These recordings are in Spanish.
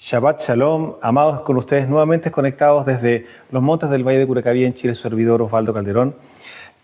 Shabbat Shalom, amados, con ustedes nuevamente conectados desde los montes del Valle de Curacaví en Chile, su servidor Osvaldo Calderón,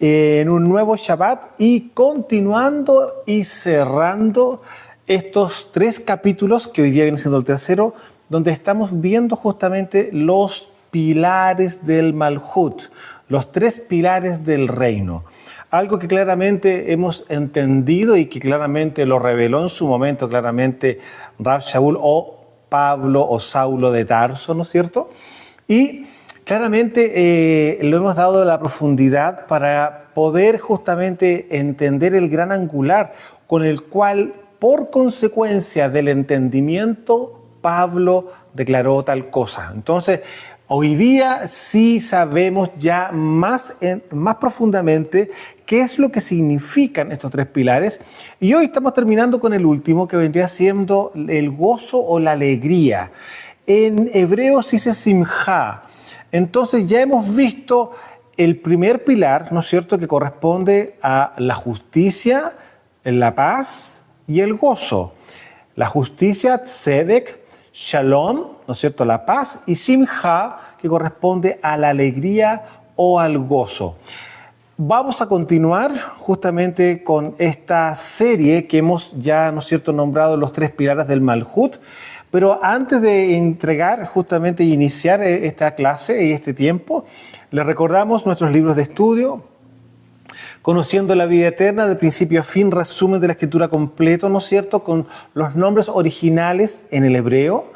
en un nuevo Shabbat y continuando y cerrando estos 3 capítulos que hoy día viene siendo el tercero, donde estamos viendo justamente los pilares del Malhut, los 3 pilares del reino. Algo que claramente hemos entendido y que claramente lo reveló en su momento, claramente Rab Shaul o Pablo o Saulo de Tarso, ¿no es cierto? Y claramente lo hemos dado la profundidad para poder justamente entender el gran angular con el cual, por consecuencia del entendimiento, Pablo declaró tal cosa. Entonces, hoy día sí sabemos ya más profundamente qué es lo que significan estos 3 pilares. Y hoy estamos terminando con el último, que vendría siendo el gozo o la alegría. En hebreo se dice simja. Entonces ya hemos visto el primer pilar, ¿no es cierto?, que corresponde a la justicia, la paz y el gozo. La justicia, tzedek, shalom, ¿no es cierto?, la paz, y simja, que corresponde a la alegría o al gozo. Vamos a continuar justamente con esta serie que hemos ya, ¿no es cierto?, nombrado los 3 pilares del Malhut. Pero antes de entregar justamente y iniciar esta clase y este tiempo, les recordamos nuestros libros de estudio: Conociendo la vida eterna, de principio a fin, resumen de la escritura completo, ¿no es cierto?, con los nombres originales en el hebreo,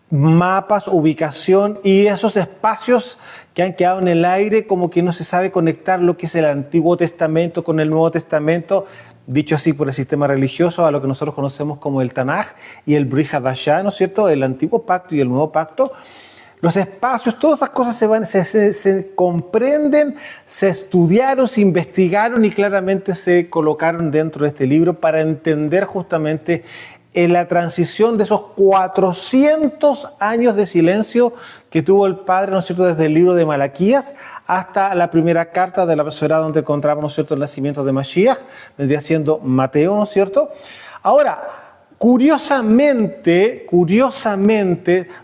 mapas, ubicación y esos espacios que han quedado en el aire, como que no se sabe conectar lo que es el Antiguo Testamento con el Nuevo Testamento, dicho así por el sistema religioso, a lo que nosotros conocemos como el Tanaj y el Brit Hadashah, ¿no es cierto?, el Antiguo Pacto y el Nuevo Pacto. Los espacios, todas esas cosas se comprenden, se estudiaron, se investigaron y claramente se colocaron dentro de este libro para entender justamente en la transición de esos 400 años de silencio que tuvo el Padre, ¿no es cierto?, desde el libro de Malaquías hasta la primera carta de la Besorá, donde encontramos, ¿no es cierto?, el nacimiento de Mashiach, vendría siendo Mateo, ¿no es cierto? Ahora, curiosamente,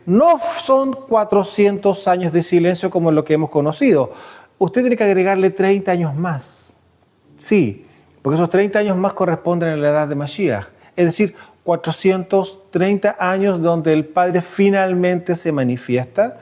no son 400 años de silencio como lo que hemos conocido. Usted tiene que agregarle 30 años más. Sí, porque esos 30 años más corresponden a la edad de Mashiach. Es decir, 430 años donde el Padre finalmente se manifiesta.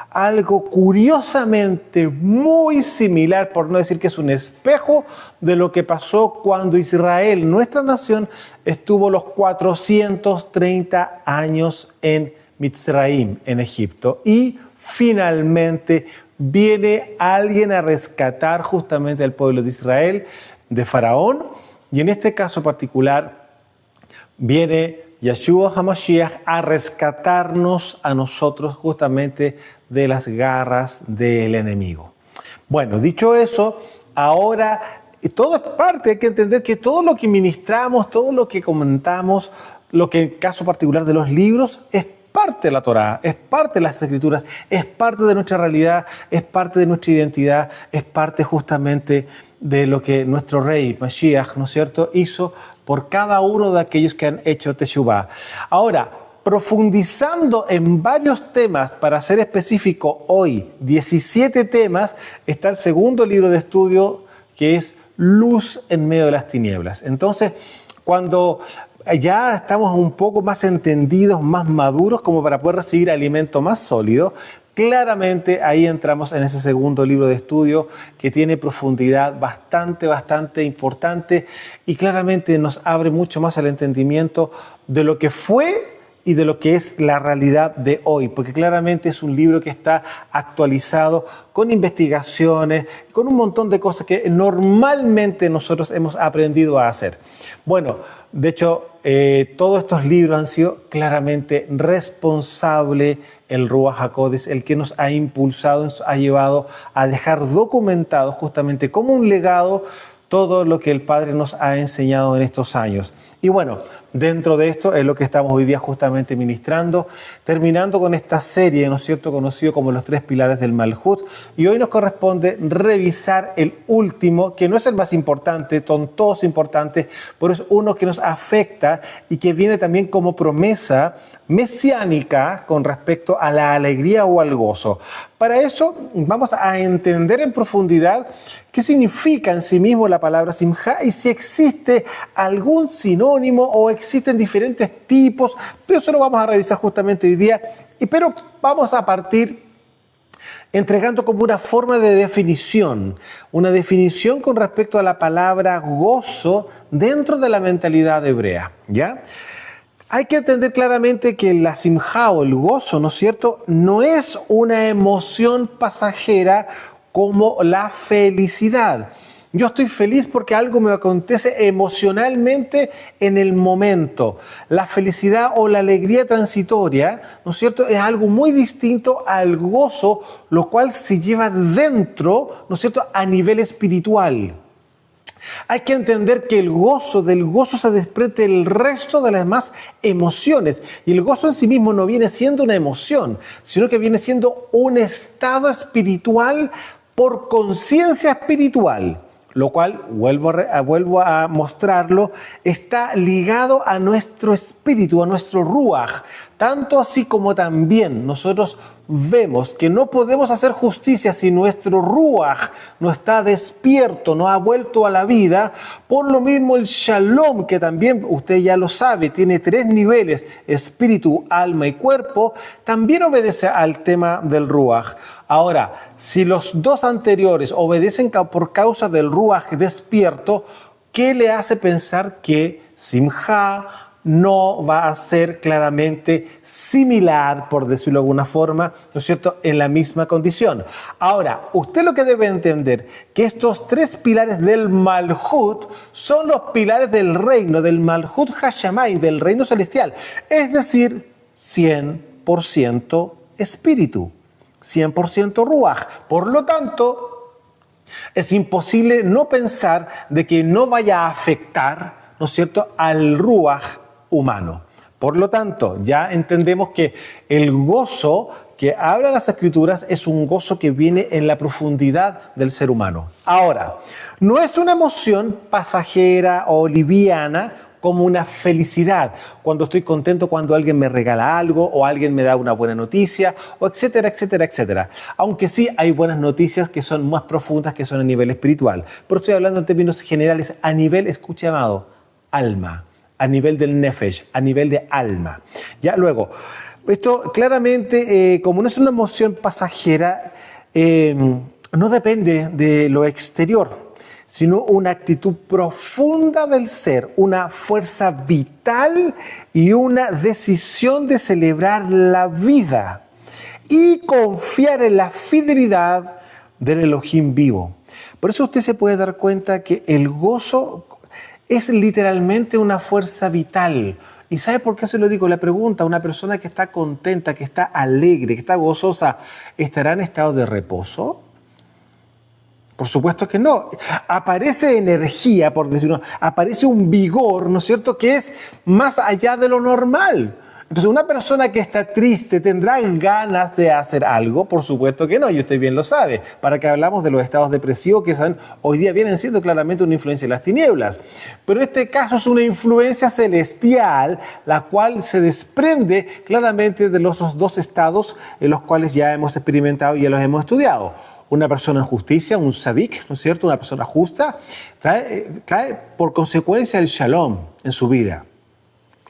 Algo curiosamente muy similar, por no decir que es un espejo de lo que pasó cuando Israel, nuestra nación, estuvo los 430 años en Mitzraim, en Egipto. Y finalmente viene alguien a rescatar justamente al pueblo de Israel de Faraón. Y en este caso particular, viene Yeshua HaMashiach a rescatarnos a nosotros justamente de las garras del enemigo. Bueno, dicho eso, ahora todo es parte, hay que entender que todo lo que ministramos, todo lo que comentamos, lo que en el caso particular de los libros, es parte de la Torá, es parte de las Escrituras, es parte de nuestra realidad, es parte de nuestra identidad, es parte justamente de lo que nuestro Rey, Mashiach, ¿no es cierto?, hizo por cada uno de aquellos que han hecho Teshuvah. Ahora, profundizando en varios temas, para ser específico hoy, 17 temas, está el segundo libro de estudio, que es Luz en medio de las tinieblas. Entonces, cuando ya estamos un poco más entendidos, más maduros, como para poder recibir alimento más sólido, claramente ahí entramos en ese segundo libro de estudio que tiene profundidad bastante importante y claramente nos abre mucho más el entendimiento de lo que fue y de lo que es la realidad de hoy, porque claramente es un libro que está actualizado con investigaciones, con un montón de cosas que normalmente nosotros hemos aprendido a hacer. Bueno, de hecho, todos estos libros han sido claramente responsable el Ruach HaKodesh, el que nos ha impulsado, nos ha llevado a dejar documentado justamente como un legado todo lo que el Padre nos ha enseñado en estos años. Y bueno, dentro de esto es lo que estamos hoy día justamente ministrando, terminando con esta serie, ¿no es cierto?, conocido como los 3 pilares del Malhut. Y hoy nos corresponde revisar el último, que no es el más importante, son todos importantes, pero es uno que nos afecta y que viene también como promesa mesiánica con respecto a la alegría o al gozo. Para eso vamos a entender en profundidad qué significa en sí mismo la palabra simjá y si existe algún sinónimo o existen diferentes tipos. Eso lo vamos a revisar justamente hoy día, pero vamos a partir entregando como una forma de definición, una definición con respecto a la palabra gozo dentro de la mentalidad hebrea, ¿ya? Hay que entender claramente que la simjá o el gozo, ¿no es cierto?, no es una emoción pasajera como la felicidad. Yo estoy feliz porque algo me acontece emocionalmente en el momento. La felicidad o la alegría transitoria, ¿no es cierto?, es algo muy distinto al gozo, lo cual se lleva dentro, ¿no es cierto?, a nivel espiritual. Hay que entender que del gozo se desprende el resto de las demás emociones. Y el gozo en sí mismo no viene siendo una emoción, sino que viene siendo un estado espiritual por conciencia espiritual. Lo cual, vuelvo a mostrarlo, está ligado a nuestro espíritu, a nuestro ruaj. Tanto así como también nosotros vemos que no podemos hacer justicia si nuestro ruaj no está despierto, no ha vuelto a la vida. Por lo mismo el shalom, que también usted ya lo sabe, tiene 3 niveles, espíritu, alma y cuerpo, también obedece al tema del ruaj. Ahora, si los 2 anteriores obedecen por causa del ruaj despierto, ¿qué le hace pensar que simjá no va a ser claramente similar, por decirlo de alguna forma, ¿no es cierto?, en la misma condición? Ahora, usted lo que debe entender, que estos 3 pilares del Malhut son los pilares del reino, del Malhut Hashamay, del reino celestial, es decir, 100% espíritu, 100% ruaj. Por lo tanto, es imposible no pensar de que no vaya a afectar, ¿no es cierto?, al ruaj humano. Por lo tanto, ya entendemos que el gozo que hablan las Escrituras es un gozo que viene en la profundidad del ser humano. Ahora, no es una emoción pasajera o liviana como una felicidad, cuando estoy contento cuando alguien me regala algo o alguien me da una buena noticia, o etcétera, etcétera, etcétera. Aunque sí hay buenas noticias que son más profundas, que son a nivel espiritual. Pero estoy hablando en términos generales, a nivel, escuche amado, alma, a nivel del nefesh, a nivel de alma. Ya luego, esto claramente, como no es una emoción pasajera, no depende de lo exterior, sino una actitud profunda del ser, una fuerza vital y una decisión de celebrar la vida y confiar en la fidelidad del Elohim vivo. Por eso usted se puede dar cuenta que el gozo es literalmente una fuerza vital. ¿Y sabe por qué se lo digo? La pregunta, una persona que está contenta, que está alegre, que está gozosa, ¿estará en estado de reposo? Por supuesto que no. Aparece energía, por decirlo, aparece un vigor, ¿no es cierto?, que es más allá de lo normal. Entonces, una persona que está triste, ¿tendrá ganas de hacer algo? Por supuesto que no, y usted bien lo sabe. ¿Para qué hablamos de los estados depresivos que hoy día vienen siendo claramente una influencia de las tinieblas? Pero en este caso es una influencia celestial, la cual se desprende claramente de los 2 estados en los cuales ya hemos experimentado y ya los hemos estudiado. Una persona en justicia, un sadik, ¿no es cierto?, una persona justa, trae por consecuencia el shalom en su vida.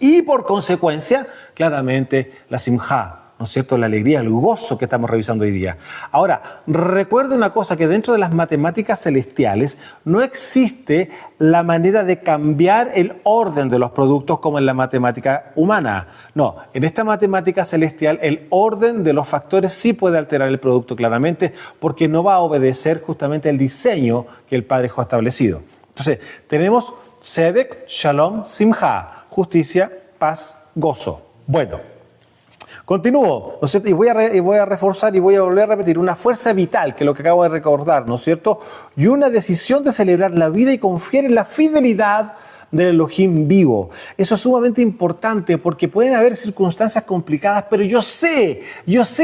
Y por consecuencia, claramente, la simjá, ¿no es cierto?, la alegría, el gozo que estamos revisando hoy día. Ahora, recuerde una cosa, que dentro de las matemáticas celestiales no existe la manera de cambiar el orden de los productos como en la matemática humana. No, en esta matemática celestial el orden de los factores sí puede alterar el producto claramente, porque no va a obedecer justamente el diseño que el Padre dejó establecido. Entonces, tenemos Tzedek, Shalom, Simjá. Justicia, paz, gozo. Bueno, continúo, ¿no es cierto? Y voy a reforzar y voy a volver a repetir una fuerza vital, que es lo que acabo de recordar, ¿no es cierto? Y una decisión de celebrar la vida y confiar en la fidelidad del Elohim vivo. Eso es sumamente importante porque pueden haber circunstancias complicadas, pero yo sé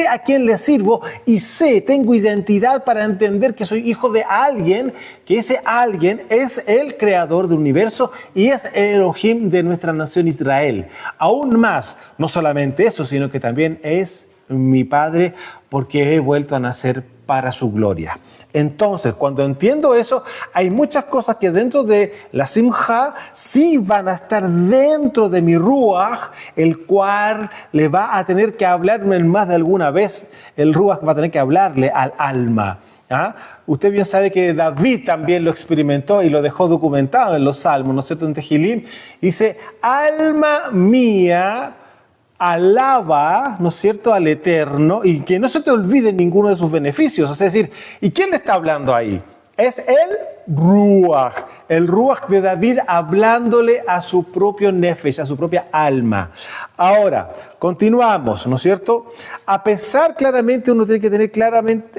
a quién le sirvo y tengo identidad para entender que soy hijo de alguien, que ese alguien es el creador del universo y es el Elohim de nuestra nación Israel. Aún más, no solamente eso, sino que también es mi Padre, porque he vuelto a nacer para su gloria. Entonces, cuando entiendo eso, hay muchas cosas que dentro de la Simja sí van a estar dentro de mi Ruach, el cual le va a tener que hablarme más de alguna vez. El Ruach va a tener que hablarle al alma. ¿Ah? Usted bien sabe que David también lo experimentó y lo dejó documentado en los Salmos, ¿no es cierto? En Tehilim dice, alma mía, alaba, ¿no es cierto?, al Eterno, y que no se te olvide ninguno de sus beneficios. Es decir, ¿y quién le está hablando ahí? Es el Ruach de David hablándole a su propio Nefesh, a su propia alma. Ahora, continuamos, ¿no es cierto? A pesar, claramente, uno tiene que tener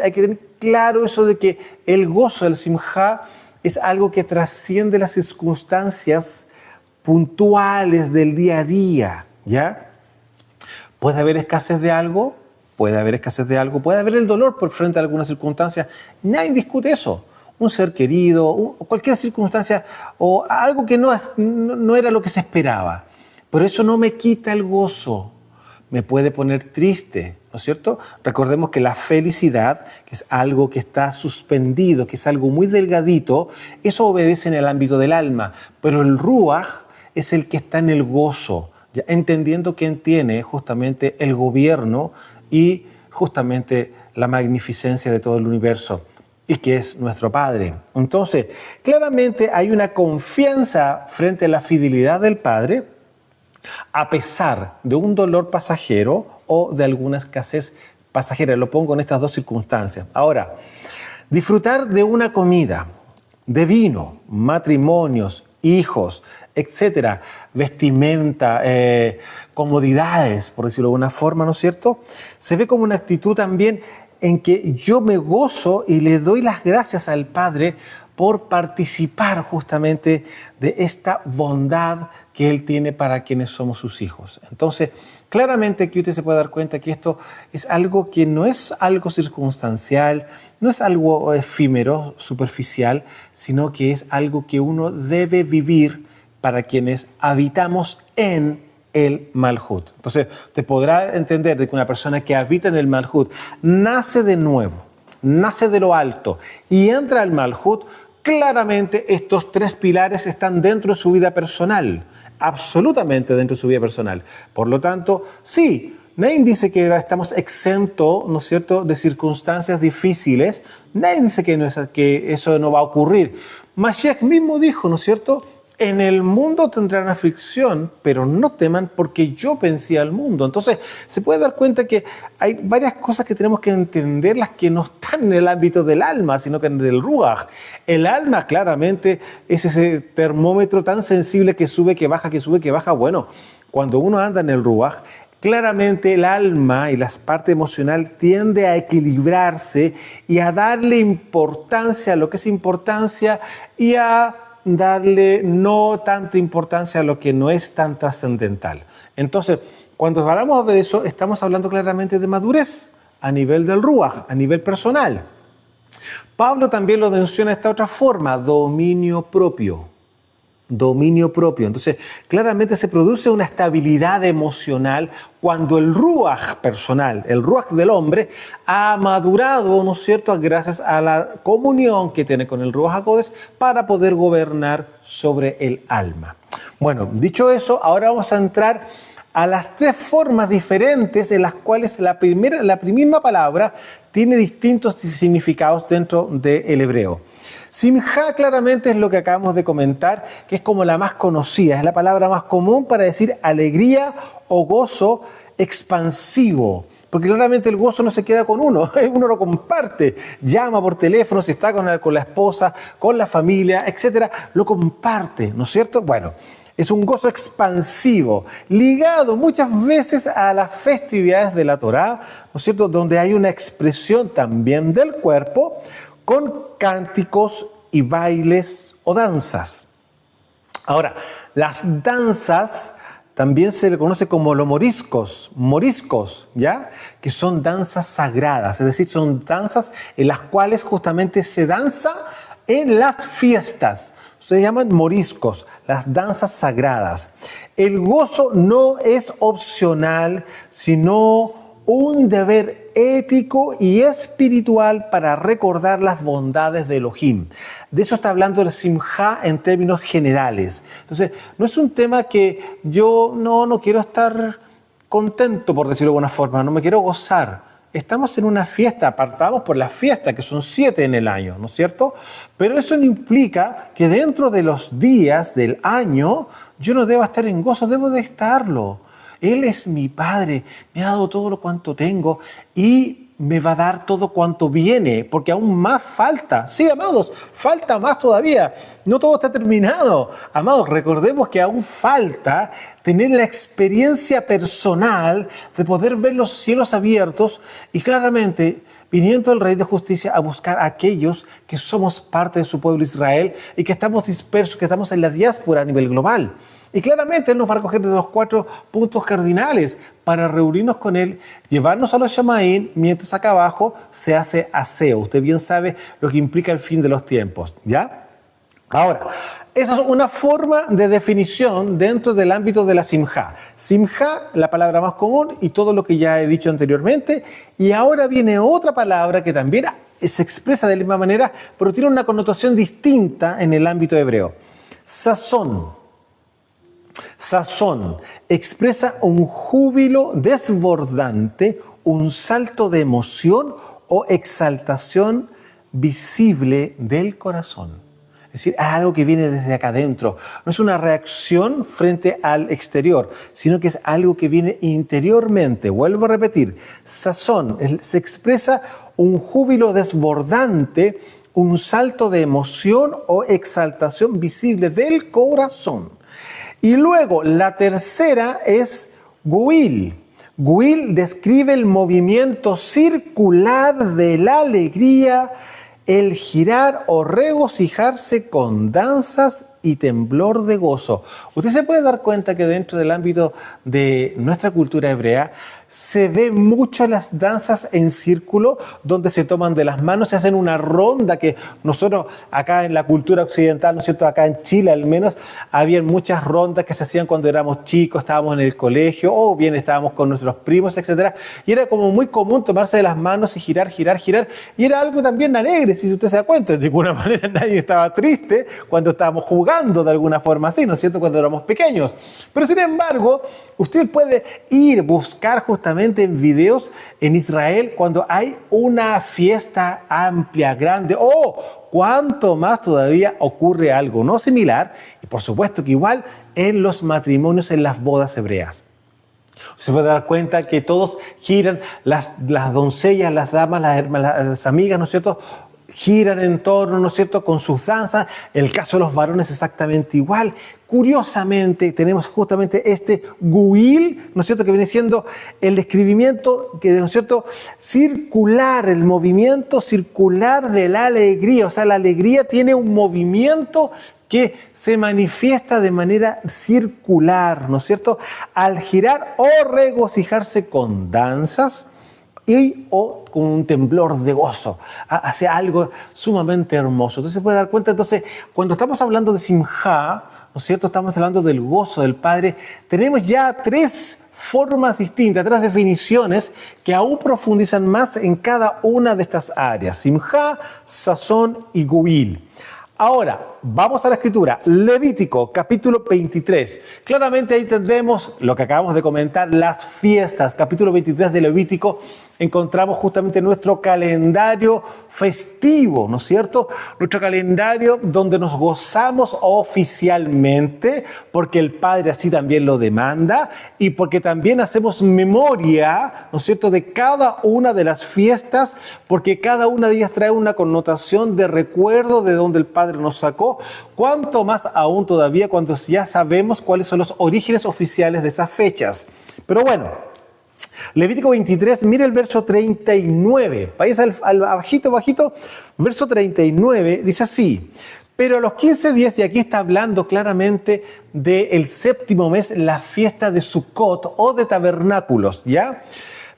hay que tener claro eso de que el gozo, el simjá, es algo que trasciende las circunstancias puntuales del día a día, ¿ya? ¿Puede haber escasez de algo? Puede haber el dolor por frente a alguna circunstancia. Nadie discute eso. Un ser querido, cualquier circunstancia o algo que no era lo que se esperaba. Pero eso no me quita el gozo. Me puede poner triste, ¿no es cierto? Recordemos que la felicidad, que es algo que está suspendido, que es algo muy delgadito, eso obedece en el ámbito del alma. Pero el ruaj es el que está en el gozo, ya entendiendo quién tiene justamente el gobierno y justamente la magnificencia de todo el universo y que es nuestro Padre. Entonces, claramente hay una confianza frente a la fidelidad del Padre a pesar de un dolor pasajero o de alguna escasez pasajera. Lo pongo en estas dos circunstancias. Ahora, disfrutar de una comida, de vino, matrimonios, hijos, etcétera, vestimenta, comodidades, por decirlo de alguna forma, ¿no es cierto? Se ve como una actitud también en que yo me gozo y le doy las gracias al Padre por participar justamente de esta bondad que Él tiene para quienes somos sus hijos. Entonces, claramente aquí usted se puede dar cuenta que esto es algo que no es algo circunstancial, no es algo efímero, superficial, sino que es algo que uno debe vivir para quienes habitamos en el Malhut. Entonces, te podrá entender de que una persona que habita en el Malhut nace de nuevo, nace de lo alto y entra al Malhut. Claramente estos tres pilares están dentro de su vida personal, absolutamente dentro de su vida personal. Por lo tanto, sí, nadie dice que estamos exentos, ¿no es cierto?, de circunstancias difíciles. Nadie dice que eso no va a ocurrir. Mashiach mismo dijo, ¿no es cierto?, en el mundo tendrán aflicción, pero no teman porque yo vencí al mundo. Entonces, se puede dar cuenta que hay varias cosas que tenemos que entender, las que no están en el ámbito del alma, sino que en el ruaj. El alma, claramente, es ese termómetro tan sensible que sube, que baja, que sube, que baja. Bueno, cuando uno anda en el ruaj, claramente el alma y la parte emocional tiende a equilibrarse y a darle importancia a lo que es importancia y a darle no tanta importancia a lo que no es tan trascendental. Entonces, cuando hablamos de eso, estamos hablando claramente de madurez a nivel del ruaj, a nivel personal. Pablo también lo menciona de esta otra forma, dominio propio. Dominio propio. Entonces, claramente se produce una estabilidad emocional cuando el ruaj personal, el ruaj del hombre, ha madurado, ¿no es cierto?, gracias a la comunión que tiene con el ruaj HaKodesh para poder gobernar sobre el alma. Bueno, dicho eso, ahora vamos a entrar a las tres formas diferentes en las cuales la misma palabra tiene distintos significados dentro del hebreo. Simjá claramente es lo que acabamos de comentar, que es como la más conocida, es la palabra más común para decir alegría o gozo expansivo. Porque claramente el gozo no se queda con uno lo comparte, llama por teléfono, si está con la esposa, con la familia, etcétera, lo comparte, ¿no es cierto? Bueno, es un gozo expansivo, ligado muchas veces a las festividades de la Torá, ¿no es cierto?, donde hay una expresión también del cuerpo con cánticos y bailes o danzas. Ahora, las danzas también se le conoce como los moriscos, ¿ya? Que son danzas sagradas, es decir, son danzas en las cuales justamente se danza en las fiestas. Se llaman moriscos, las danzas sagradas. El gozo no es opcional, sino un deber ético y espiritual para recordar las bondades de Elohim. De eso está hablando el Simjá en términos generales. Entonces, no es un tema que yo no quiero estar contento, por decirlo de alguna forma, no me quiero gozar. Estamos en una fiesta, apartamos por la fiesta, que son 7 en el año, ¿no es cierto? Pero eso no implica que dentro de los días del año yo no deba estar en gozo, debo de estarlo. Él es mi Padre, me ha dado todo lo cuanto tengo y me va a dar todo cuanto viene, porque aún más falta. Sí, amados, falta más todavía. No todo está terminado. Amados, recordemos que aún falta tener la experiencia personal de poder ver los cielos abiertos y claramente viniendo el Rey de Justicia a buscar a aquellos que somos parte de su pueblo Israel y que estamos dispersos, que estamos en la diáspora a nivel global. Y claramente Él nos va a recoger de los 4 puntos cardinales para reunirnos con Él, llevarnos a los Shamaín, mientras acá abajo se hace aseo. Usted bien sabe lo que implica el fin de los tiempos, ¿ya? Ahora, esa es una forma de definición dentro del ámbito de la Simjá. Simjá, la palabra más común y todo lo que ya he dicho anteriormente. Y ahora viene otra palabra que también se expresa de la misma manera, pero tiene una connotación distinta en el ámbito hebreo. Sazón. Sazón expresa un júbilo desbordante, un salto de emoción o exaltación visible del corazón. Es decir, es algo que viene desde acá adentro. No es una reacción frente al exterior, sino que es algo que viene interiormente. Vuelvo a repetir, sazón se expresa un júbilo desbordante, un salto de emoción o exaltación visible del corazón. Y luego la tercera es Guil. Guil describe el movimiento circular de la alegría, el girar o regocijarse con danzas y temblor de gozo. Usted se puede dar cuenta que dentro del ámbito de nuestra cultura hebrea se ve mucho las danzas en círculo donde se toman de las manos, se hacen una ronda que nosotros acá en la cultura occidental, ¿no es cierto? Acá en Chile al menos, había muchas rondas que se hacían cuando éramos chicos, estábamos en el colegio o bien estábamos con nuestros primos, etcétera. Y era como muy común tomarse de las manos y girar. Y era algo también alegre, si usted se da cuenta. De alguna manera nadie estaba triste cuando estábamos jugando de alguna forma así, ¿no es cierto? Cuando éramos pequeños. Pero sin embargo, usted puede ir, buscar justamente en videos en Israel cuando hay una fiesta amplia, grande, o cuanto más todavía ocurre algo no similar, y por supuesto que igual en los matrimonios, en las bodas hebreas. Se puede dar cuenta que todos giran, las doncellas, las damas, las amigas, ¿no es cierto?, giran en torno, ¿no es cierto?, con sus danzas. El caso de los varones exactamente igual. Curiosamente, tenemos justamente este guil, ¿no es cierto?, que viene siendo el describimiento, que, ¿no es cierto?, circular, el movimiento circular de la alegría. O sea, la alegría tiene un movimiento que se manifiesta de manera circular, ¿no es cierto?, al girar o regocijarse con danzas, o con un temblor de gozo, hacia algo sumamente hermoso. Entonces se puede dar cuenta, cuando estamos hablando de Simjá, ¿no es cierto?, estamos hablando del gozo del Padre, tenemos ya 3 formas distintas, 3 definiciones que aún profundizan más en cada una de estas áreas: Simjá, sazón y guil. Ahora, vamos a la escritura. Levítico, capítulo 23. Claramente ahí tendremos lo que acabamos de comentar, las fiestas. Capítulo 23 de Levítico, encontramos justamente nuestro calendario festivo, ¿no es cierto? Nuestro calendario donde nos gozamos oficialmente, porque el Padre así también lo demanda, y porque también hacemos memoria, ¿no es cierto?, de cada una de las fiestas, porque cada una de ellas trae una connotación de recuerdo de donde el Padre nos sacó. Cuanto más aún todavía cuando ya sabemos cuáles son los orígenes oficiales de esas fechas. Pero bueno, Levítico 23, mire el verso 39. Vayas al bajito, verso 39, dice así: Pero a los 15 días, y aquí está hablando claramente del séptimo mes, la fiesta de Sukkot o de tabernáculos, ¿ya?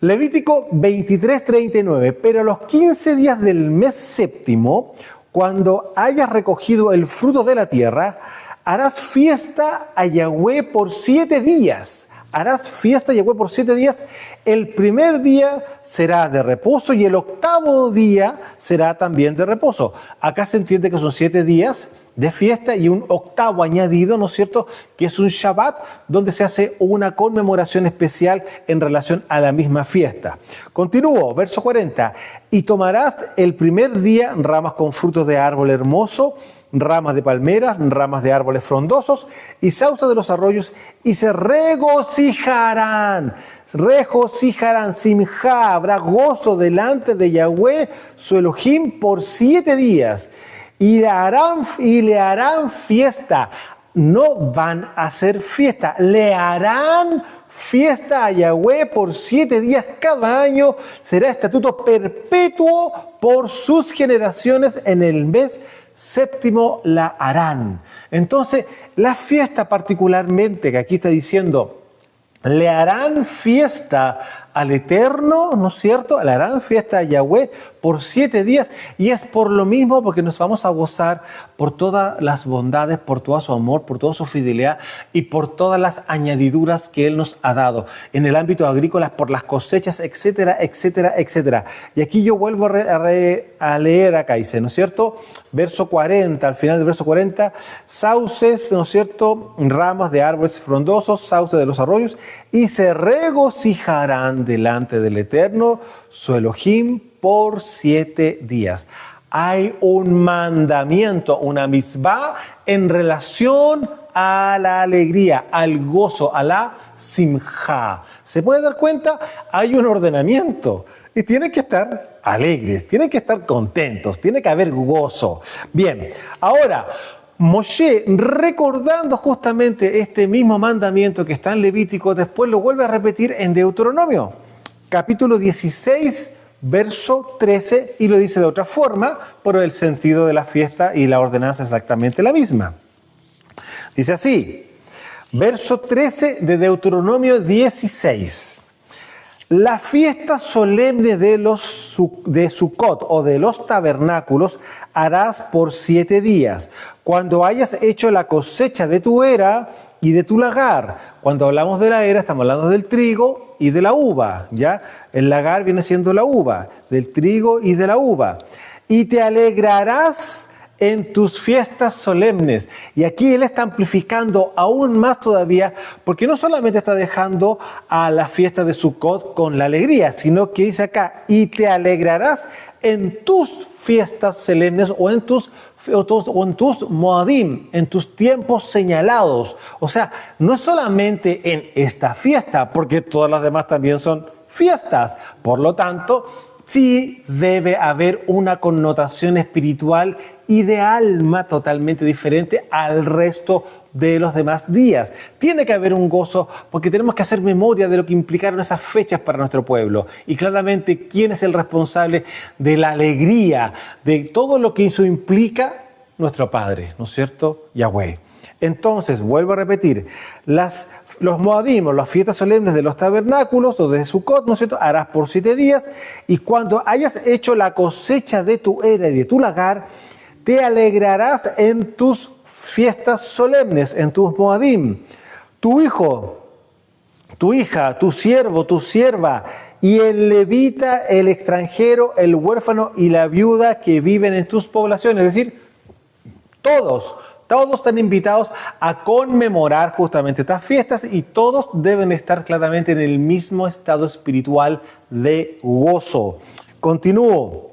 Levítico 23:39, pero a los 15 días del mes séptimo, cuando hayas recogido el fruto de la tierra, harás fiesta a Yahweh por 7 días. Harás fiesta a Yahweh por 7 días. El primer día será de reposo y el octavo día será también de reposo. Acá se entiende que son 7 días de fiesta y un octavo añadido, ¿no es cierto?, que es un Shabbat, donde se hace una conmemoración especial en relación a la misma fiesta. Continúo, verso 40. Y tomarás el primer día ramas con frutos de árbol hermoso, ramas de palmeras, ramas de árboles frondosos y sauces de los arroyos, y se regocijarán, simjá, habrá gozo delante de Yahweh, su Elohim, por 7 días. Y le harán fiesta. No van a hacer fiesta, le harán fiesta a Yahweh por 7 días cada año. Será estatuto perpetuo por sus generaciones. En el mes séptimo la harán. Entonces, la fiesta particularmente, que aquí está diciendo, le harán fiesta al Eterno, ¿no es cierto? Le harán fiesta a Yahweh por 7 días, y es por lo mismo, porque nos vamos a gozar por todas las bondades, por todo su amor, por toda su fidelidad y por todas las añadiduras que Él nos ha dado en el ámbito agrícola, por las cosechas, etcétera, etcétera, etcétera. Y aquí yo vuelvo a leer acá, dice, ¿no es cierto? Verso 40, al final del verso 40, sauces, ¿no es cierto? Ramas de árboles frondosos, sauces de los arroyos, y se regocijarán delante del Eterno, su Elohim, por 7 días. Hay un mandamiento, una misbah en relación a la alegría, al gozo, a la simjá. ¿Se puede dar cuenta? Hay un ordenamiento y tienen que estar alegres, tienen que estar contentos, tiene que haber gozo. Bien, ahora Moshe, recordando justamente este mismo mandamiento que está en Levítico, después lo vuelve a repetir en Deuteronomio, capítulo 16, verso 13, y lo dice de otra forma, pero el sentido de la fiesta y la ordenanza es exactamente la misma. Dice así, verso 13 de Deuteronomio 16. La fiesta solemne de Sukkot o de los tabernáculos harás por 7 días, cuando hayas hecho la cosecha de tu era y de tu lagar. Cuando hablamos de la era, estamos hablando del trigo y de la uva, ¿ya? El lagar viene siendo la uva, del trigo y de la uva. Y te alegrarás en tus fiestas solemnes. Y aquí él está amplificando aún más todavía, porque no solamente está dejando a la fiesta de Sukkot con la alegría, sino que dice acá, y te alegrarás en tus fiestas solemnes o en tus moadim, en tus tiempos señalados. O sea, no es solamente en esta fiesta, porque todas las demás también son fiestas. Por lo tanto, sí debe haber una connotación espiritual y de alma totalmente diferente al resto de los demás días. Tiene que haber un gozo, porque tenemos que hacer memoria de lo que implicaron esas fechas para nuestro pueblo. Y claramente, ¿quién es el responsable de la alegría, de todo lo que eso implica? Nuestro Padre, ¿no es cierto? Yahweh. Entonces, vuelvo a repetir, los moadim, las fiestas solemnes de los tabernáculos o de Sukkot, ¿no es cierto?, harás por 7 días, y cuando hayas hecho la cosecha de tu era y de tu lagar, te alegrarás en tus fiestas solemnes, en tus moadim. Tu hijo, tu hija, tu siervo, tu sierva, y el levita, el extranjero, el huérfano y la viuda que viven en tus poblaciones, es decir, todos están invitados a conmemorar justamente estas fiestas, y todos deben estar claramente en el mismo estado espiritual de gozo. Continúo.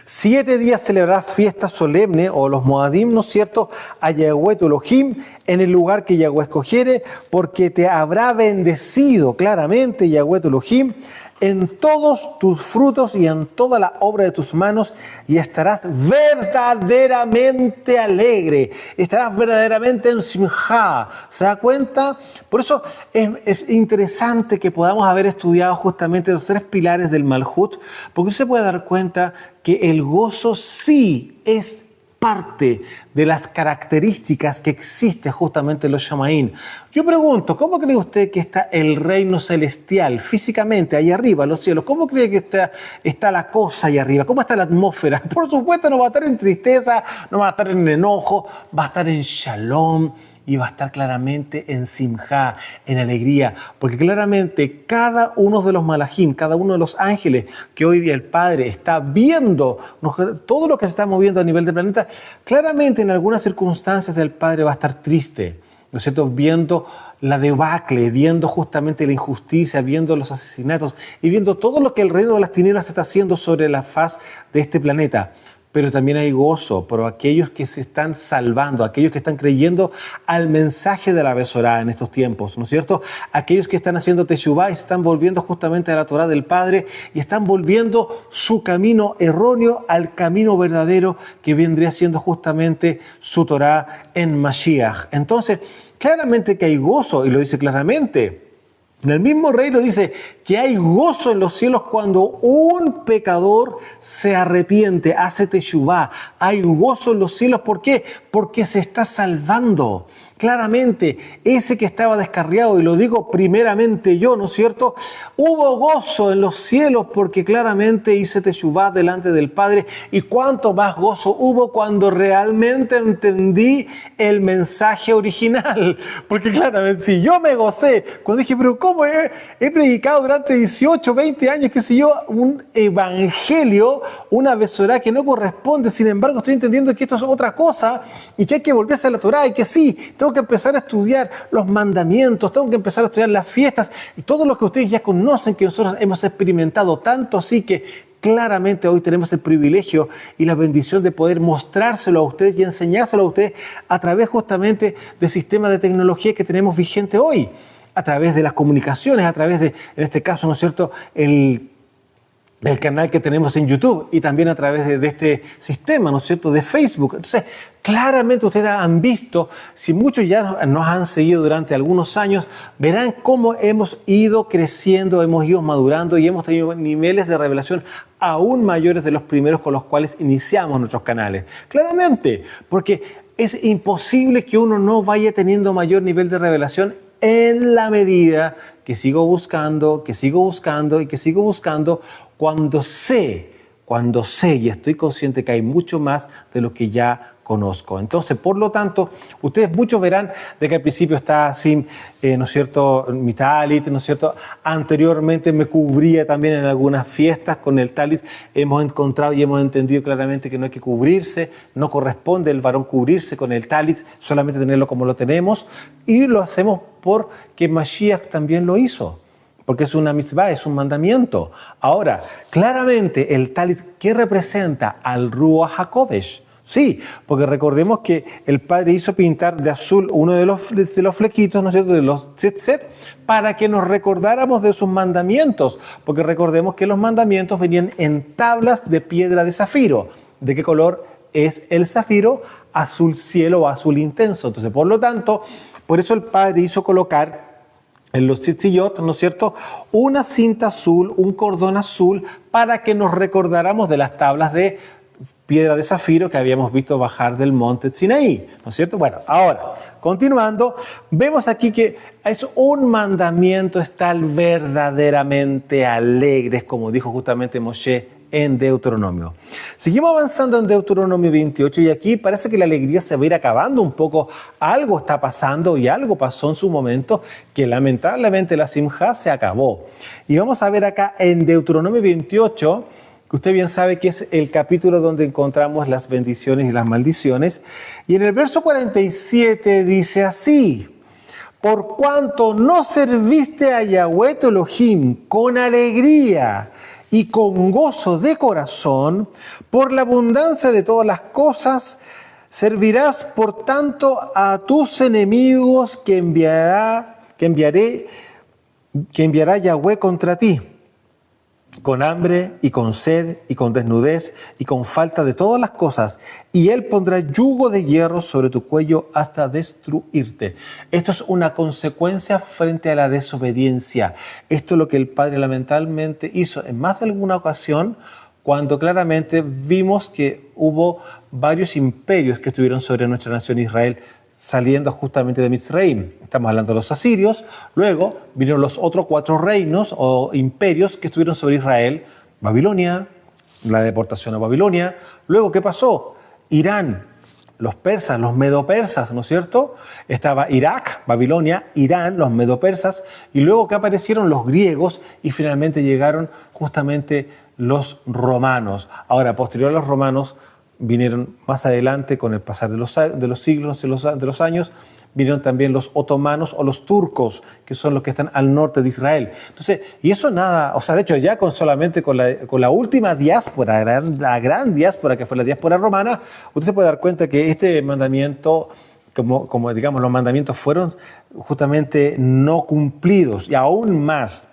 7 días celebrarás fiesta solemne o los moadim, ¿no es cierto?, a Yahweh tu Elohim en el lugar que Yahweh escogiere, porque te habrá bendecido claramente Yahweh tu Elohim en todos tus frutos y en toda la obra de tus manos, y estarás verdaderamente alegre, estarás verdaderamente en simjá. ¿Se da cuenta? Por eso es interesante que podamos haber estudiado justamente los 3 pilares del Malhut, porque usted se puede dar cuenta que el gozo sí es parte de las características que existen justamente en los Shamaín. Yo pregunto, ¿cómo cree usted que está el reino celestial físicamente ahí arriba, en los cielos? ¿Cómo cree que está la cosa ahí arriba? ¿Cómo está la atmósfera? Por supuesto no va a estar en tristeza, no va a estar en enojo, va a estar en shalom y va a estar claramente en simjá, en alegría, porque claramente cada uno de los malajim, cada uno de los ángeles que hoy día el Padre está viendo, todo lo que se está moviendo a nivel del planeta, claramente en algunas circunstancias el Padre va a estar triste, ¿no es cierto?, viendo la debacle, viendo justamente la injusticia, viendo los asesinatos y viendo todo lo que el reino de las tinieblas está haciendo sobre la faz de este planeta. Pero también hay gozo por aquellos que se están salvando, aquellos que están creyendo al mensaje de la Besorá en estos tiempos, ¿no es cierto? Aquellos que están haciendo Teshuvá y se están volviendo justamente a la Torá del Padre y están volviendo su camino erróneo al camino verdadero que vendría siendo justamente su Torá en Mashiach. Entonces, claramente que hay gozo, y lo dice claramente. El mismo reino dice que hay gozo en los cielos cuando un pecador se arrepiente, hace teshuvá. Hay gozo en los cielos, ¿por qué? Porque se está salvando. Claramente, ese que estaba descarriado, y lo digo primeramente yo, ¿no es cierto? Hubo gozo en los cielos porque claramente hice teshuvá delante del Padre. Y cuánto más gozo hubo cuando realmente entendí el mensaje original. Porque claramente, si yo me gocé, cuando dije, pero ¿cómo he predicado durante 18, 20 años, qué sé yo, un evangelio, una besorá que no corresponde, sin embargo estoy entendiendo que esto es otra cosa y que hay que volverse a la Torá y que sí, tengo que empezar a estudiar los mandamientos, tengo que empezar a estudiar las fiestas y todo lo que ustedes ya conocen, que nosotros hemos experimentado, tanto así que claramente hoy tenemos el privilegio y la bendición de poder mostrárselo a ustedes y enseñárselo a ustedes a través justamente del sistema de tecnología que tenemos vigente hoy, a través de las comunicaciones, a través de, en este caso, ¿no es cierto?, el canal que tenemos en YouTube y también a través de este sistema, ¿no es cierto?, de Facebook. Entonces, claramente ustedes han visto, si muchos ya nos han seguido durante algunos años, verán cómo hemos ido creciendo, hemos ido madurando y hemos tenido niveles de revelación aún mayores de los primeros con los cuales iniciamos nuestros canales. Claramente, porque es imposible que uno no vaya teniendo mayor nivel de revelación en la medida que sigo buscando, que sigo buscando y que sigo buscando, cuando sé y estoy consciente que hay mucho más de lo que ya conozco. Entonces, por lo tanto, ustedes muchos verán de que al principio está sin, ¿no es cierto?, mi talit, ¿no es cierto? Anteriormente me cubría también en algunas fiestas con el talit. Hemos encontrado y hemos entendido claramente que no hay que cubrirse, no corresponde el varón cubrirse con el talit, solamente tenerlo como lo tenemos, y lo hacemos porque Mashiach también lo hizo. Porque es una mitzvah, es un mandamiento. Ahora, claramente el talit, ¿qué representa? Al Ruach HaKodesh. Sí, porque recordemos que el Padre hizo pintar de azul uno de los flequitos, ¿no es cierto?, de los tzitzit, para que nos recordáramos de sus mandamientos. Porque recordemos que los mandamientos venían en tablas de piedra de zafiro. ¿De qué color es el zafiro? Azul cielo o azul intenso. Entonces, por lo tanto, por eso el Padre hizo colocar en los tzitziyot, ¿no es cierto?, una cinta azul, un cordón azul, para que nos recordáramos de las tablas de piedra de zafiro que habíamos visto bajar del monte Sinaí, ¿no es cierto? Bueno, ahora, continuando, vemos aquí que es un mandamiento estar verdaderamente alegres, como dijo justamente Moshe en Deuteronomio. Seguimos avanzando en Deuteronomio 28 y aquí parece que la alegría se va a ir acabando un poco. Algo está pasando y algo pasó en su momento que lamentablemente la simjá se acabó. Y vamos a ver acá en Deuteronomio 28, que usted bien sabe que es el capítulo donde encontramos las bendiciones y las maldiciones. Y en el verso 47 dice así: por cuanto no serviste a Yahweh tu Elohim con alegría y con gozo de corazón, por la abundancia de todas las cosas, servirás por tanto a tus enemigos que enviará Yahweh contra ti, con hambre y con sed y con desnudez y con falta de todas las cosas, y él pondrá yugo de hierro sobre tu cuello hasta destruirte. Esto es una consecuencia frente a la desobediencia. Esto es lo que el Padre lamentablemente hizo en más de alguna ocasión, cuando claramente vimos que hubo varios imperios que estuvieron sobre nuestra nación Israel, saliendo justamente de Mizraim. Estamos hablando de los asirios. Luego vinieron los otros 4 reinos o imperios que estuvieron sobre Israel. Babilonia, la deportación a Babilonia. Luego, ¿qué pasó? Irán, los persas, los medopersas, ¿no es cierto? Estaba Irak, Babilonia, Irán, los medopersas, y luego que aparecieron los griegos y finalmente llegaron justamente los romanos. Ahora, posterior a los romanos, vinieron más adelante, con el pasar de los siglos, de los años, vinieron también los otomanos o los turcos, que son los que están al norte de Israel. Entonces, y eso nada, o sea, de hecho ya solamente con la última diáspora, la gran diáspora que fue la diáspora romana, usted se puede dar cuenta que este mandamiento, como digamos, los mandamientos fueron justamente no cumplidos, y aún más.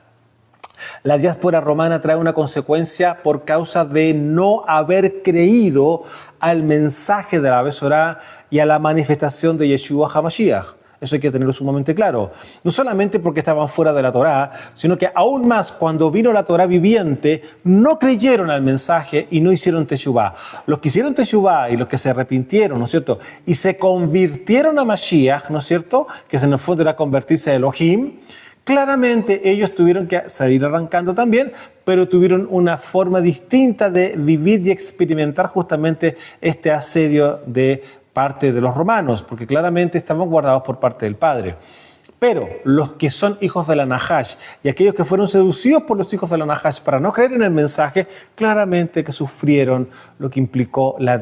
La diáspora romana trae una consecuencia por causa de no haber creído al mensaje de la Besorá y a la manifestación de Yeshua HaMashiach. Eso hay que tenerlo sumamente claro. No solamente porque estaban fuera de la Torá, sino que aún más cuando vino la Torá viviente, no creyeron al mensaje y no hicieron Teshuvá. Los que hicieron Teshuvá y los que se arrepintieron, ¿no es cierto? Y se convirtieron a Mashiach, ¿no es cierto? Que en el fondo era convertirse a Elohim. Claramente ellos tuvieron que salir arrancando también, pero tuvieron una forma distinta de vivir y experimentar justamente este asedio de parte de los romanos, porque claramente estaban guardados por parte del Padre. Pero los que son hijos de la Nahash y aquellos que fueron seducidos por los hijos de la Nahash para no creer en el mensaje, claramente que sufrieron lo que implicó la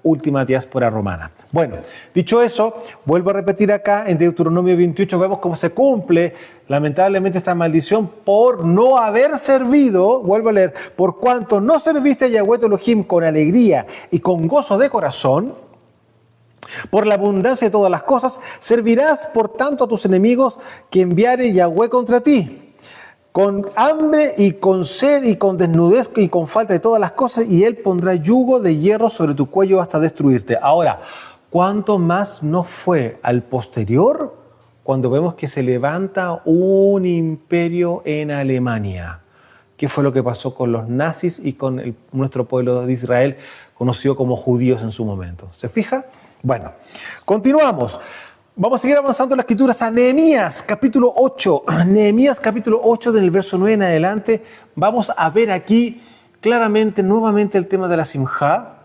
última diáspora romana. Bueno, dicho eso, vuelvo a repetir acá en Deuteronomio 28, vemos cómo se cumple lamentablemente esta maldición por no haber servido, vuelvo a leer, por cuanto no serviste a Yahweh tu Elohim con alegría y con gozo de corazón, por la abundancia de todas las cosas, servirás por tanto a tus enemigos que enviare Yahweh contra ti, con hambre y con sed y con desnudez y con falta de todas las cosas, y él pondrá yugo de hierro sobre tu cuello hasta destruirte. Ahora, ¿cuánto más no fue al posterior cuando vemos que se levanta un imperio en Alemania? ¿Qué fue lo que pasó con los nazis y con nuestro pueblo de Israel, conocido como judíos en su momento? ¿Se fija? Bueno, continuamos. Vamos a seguir avanzando en las escrituras a Nehemías capítulo 8. Nehemías capítulo 8, del verso 9 en adelante. Vamos a ver aquí claramente, nuevamente, el tema de la simjá.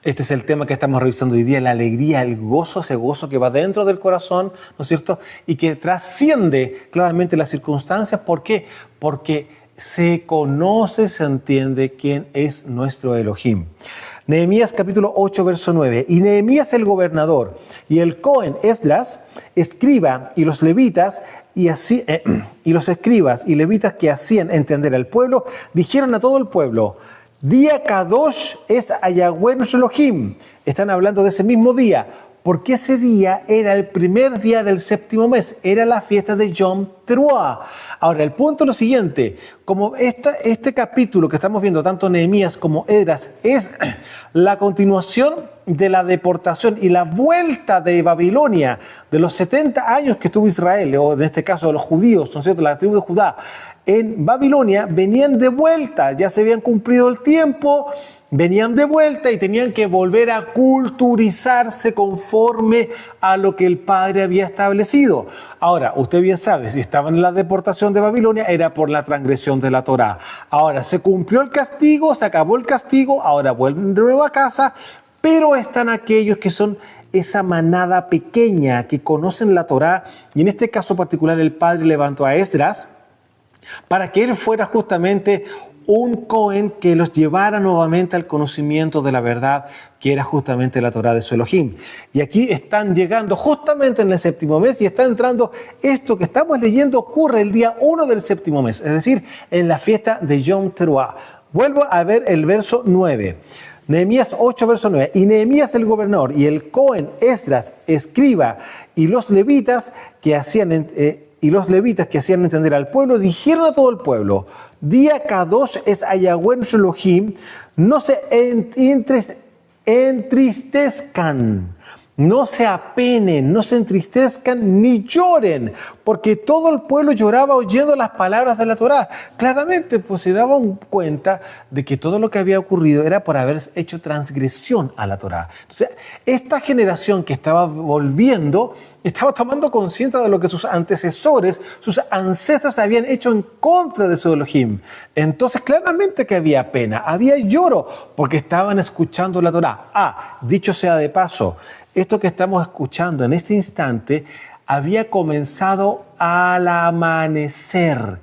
Este es el tema que estamos revisando hoy día, la alegría, el gozo, ese gozo que va dentro del corazón, ¿no es cierto? Y que trasciende claramente las circunstancias. ¿Por qué? Porque se conoce, se entiende quién es nuestro Elohim. Nehemías capítulo 8, verso 9. Y Nehemías el gobernador y el Cohen Esdras, escriba, y los levitas, y los escribas y levitas que hacían entender al pueblo, dijeron a todo el pueblo: Día Kadosh es a Yahweh nuestro Elohim. Están hablando de ese mismo día, porque ese día era el primer día del 7º mes, era la fiesta de Yom Teruah. Ahora, el punto es lo siguiente: como este capítulo que estamos viendo, tanto Nehemías como Esdras, es la continuación de la deportación y la vuelta de Babilonia, de los 70 años que estuvo Israel, o en este caso de los judíos, ¿no es cierto?, la tribu de Judá, en Babilonia, venían de vuelta, ya se habían cumplido el tiempo, venían de vuelta y tenían que volver a culturizarse conforme a lo que el Padre había establecido. Ahora, usted bien sabe, si estaban en la deportación de Babilonia, era por la transgresión de la Torá. Ahora, se cumplió el castigo, se acabó el castigo, ahora vuelven de nuevo a casa, pero están aquellos que son esa manada pequeña, que conocen la Torá, y en este caso particular el Padre levantó a Esdras, para que él fuera justamente un Cohen que los llevara nuevamente al conocimiento de la verdad, que era justamente la Torá de su Elohim. Y aquí están llegando justamente en el 7º mes, y está entrando esto que estamos leyendo, ocurre el día 1 del 7º mes, es decir, en la fiesta de Yom Teruah. Vuelvo a ver el verso 9. Nehemías 8, verso 9. Y Nehemías el gobernador y el Cohen Esdras, escriba, y los levitas que hacían entender al pueblo, dijeron a todo el pueblo: Día Kadosh es a Yahweh nuestro Elohim, no se entristezcan No se apenen, no se entristezcan ni lloren, porque todo el pueblo lloraba oyendo las palabras de la Torá. Claramente, pues se daban cuenta de que todo lo que había ocurrido era por haber hecho transgresión a la Torá. Entonces, esta generación que estaba volviendo, estaba tomando conciencia de lo que sus antecesores, sus ancestros habían hecho en contra de su Elohim. Entonces, claramente que había pena, había lloro, porque estaban escuchando la Torá. Dicho sea de paso, esto que estamos escuchando en este instante había comenzado al amanecer.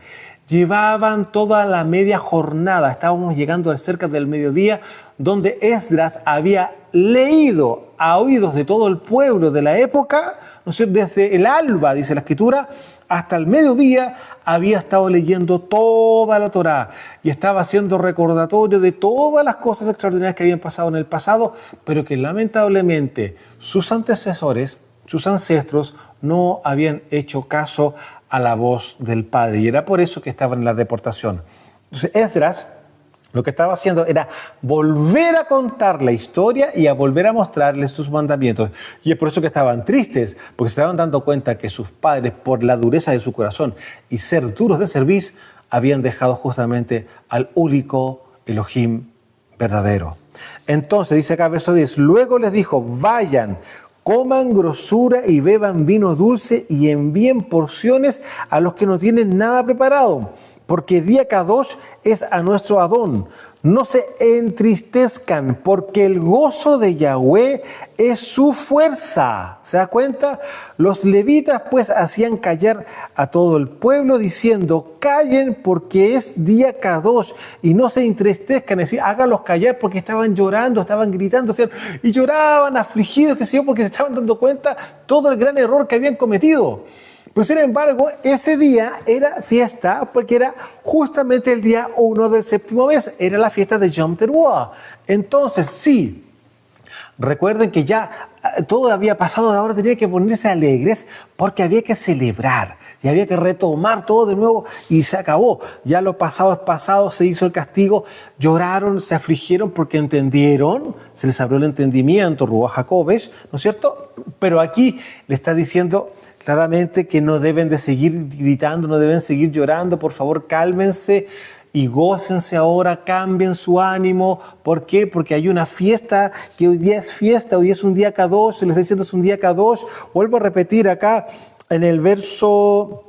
Llevaban toda la media jornada, estábamos llegando cerca del mediodía, donde Esdras había leído a oídos de todo el pueblo de la época, ¿no sé? Desde el alba, dice la Escritura, hasta el mediodía había estado leyendo toda la Torá y estaba haciendo recordatorio de todas las cosas extraordinarias que habían pasado en el pasado, pero que lamentablemente sus antecesores, sus ancestros, no habían hecho caso a la voz del Padre, y era por eso que estaban en la deportación. Entonces Esdras lo que estaba haciendo era volver a contar la historia y a volver a mostrarles sus mandamientos. Y es por eso que estaban tristes, porque se estaban dando cuenta que sus padres, por la dureza de su corazón y ser duros de cerviz, habían dejado justamente al único Elohim verdadero. Entonces, dice acá verso 10, luego les dijo, vayan, coman grosura y beban vino dulce y envíen porciones a los que no tienen nada preparado, porque día Kadosh es a nuestro Adón. No se entristezcan, porque el gozo de Yahweh es su fuerza. ¿Se da cuenta? Los levitas pues hacían callar a todo el pueblo diciendo, callen porque es día Kadosh, y no se entristezcan, es decir, háganlos callar porque estaban llorando, estaban gritando, y lloraban afligidos, qué sé yo, porque se estaban dando cuenta todo el gran error que habían cometido. Pero sin embargo, ese día era fiesta porque era justamente el día 1 del séptimo mes, era la fiesta de Yom Teruah. Entonces, sí, recuerden que ya todo había pasado, ahora tenía que ponerse alegres porque había que celebrar y había que retomar todo de nuevo y se acabó. Ya lo pasado es pasado, se hizo el castigo, lloraron, se afligieron porque entendieron, se les abrió el entendimiento, Ruach HaKodesh, ¿no es cierto? Pero aquí le está diciendo claramente que no deben de seguir gritando, no deben seguir llorando, por favor cálmense y gócense ahora, cambien su ánimo. ¿Por qué? Porque hay una fiesta, que hoy día es fiesta, hoy es un día Kadosh, se les está diciendo es un día Kadosh. Vuelvo a repetir acá en el verso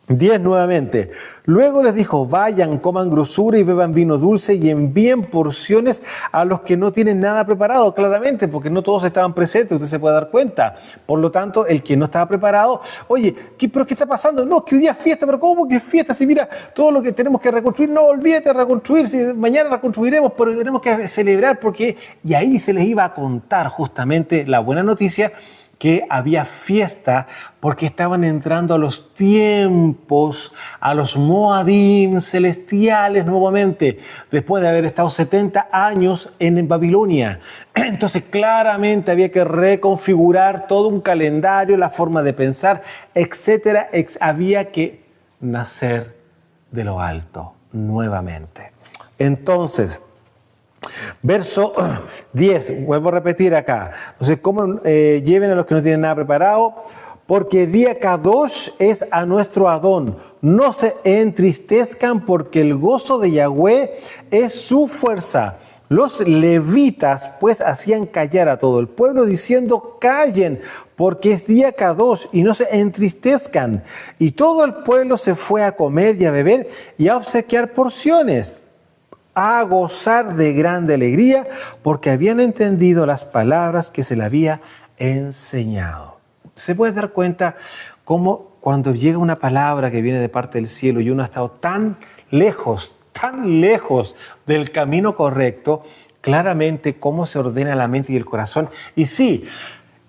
10 nuevamente. Luego les dijo, vayan, coman grosura y beban vino dulce y envíen porciones a los que no tienen nada preparado, claramente, porque no todos estaban presentes, usted se puede dar cuenta. Por lo tanto, el que no estaba preparado, oye, ¿pero qué está pasando? No, que hoy día es fiesta, pero ¿cómo que es fiesta? Si mira, todo lo que tenemos que reconstruir, no olvídate de reconstruir, si mañana reconstruiremos, pero tenemos que celebrar porque... Y ahí se les iba a contar justamente la buena noticia, que había fiesta porque estaban entrando a los tiempos, a los Moadim celestiales nuevamente, después de haber estado 70 años en Babilonia. Entonces claramente había que reconfigurar todo un calendario, la forma de pensar, etcétera. Había que nacer de lo alto nuevamente. Entonces, verso 10, vuelvo a repetir acá. Entonces, ¿cómo lleven a los que no tienen nada preparado? Porque día Kadosh es a nuestro Adón. No se entristezcan porque el gozo de Yahweh es su fuerza. Los levitas pues hacían callar a todo el pueblo diciendo, callen, porque es día Kadosh y no se entristezcan. Y todo el pueblo se fue a comer y a beber y a obsequiar porciones, a gozar de grande alegría, porque habían entendido las palabras que se le había enseñado. Se puede dar cuenta cómo cuando llega una palabra que viene de parte del cielo y uno ha estado tan lejos del camino correcto, claramente cómo se ordena la mente y el corazón. Y sí,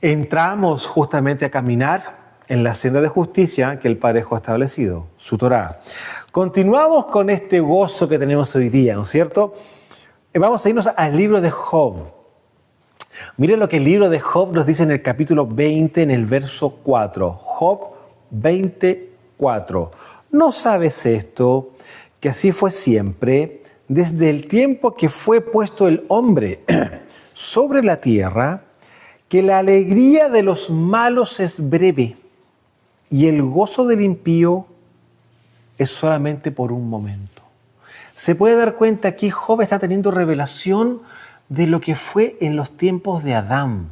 entramos justamente a caminar en la senda de justicia que el Padre dejó establecido, su Torá. Continuamos con este gozo que tenemos hoy día, ¿no es cierto? Vamos a irnos al libro de Job. Miren lo que el libro de Job nos dice en el capítulo 20, en el verso 4. Job 24. ¿No sabes esto? Que así fue siempre, desde el tiempo que fue puesto el hombre sobre la tierra, que la alegría de los malos es breve y el gozo del impío es solamente por un momento. Se puede dar cuenta aquí, Job está teniendo revelación de lo que fue en los tiempos de Adán.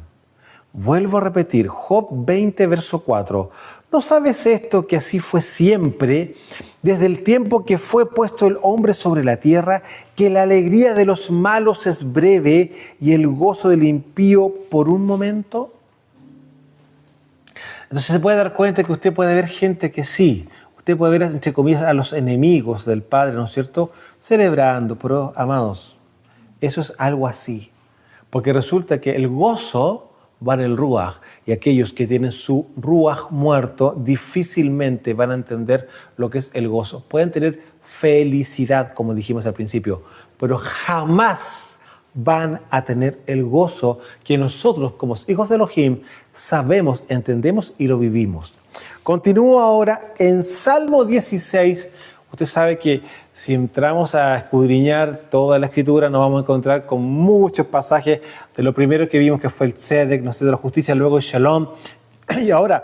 Vuelvo a repetir, Job 20, verso 4. ¿No sabes esto, que así fue siempre, desde el tiempo que fue puesto el hombre sobre la tierra, que la alegría de los malos es breve y el gozo del impío por un momento? Entonces se puede dar cuenta que usted puede ver gente que sí, usted puede ver, entre comillas, a los enemigos del Padre, ¿no es cierto?, celebrando, pero, amados, eso es algo así, porque resulta que el gozo va en el ruaj, y aquellos que tienen su ruaj muerto difícilmente van a entender lo que es el gozo. Pueden tener felicidad, como dijimos al principio, pero jamás van a tener el gozo que nosotros, como hijos de Elohim, sabemos, entendemos y lo vivimos. Continúo ahora en Salmo 16. Usted sabe que si entramos a escudriñar toda la Escritura, nos vamos a encontrar con muchos pasajes de lo primero que vimos, que fue el tzedek, no sé, de la justicia, luego el shalom. Y ahora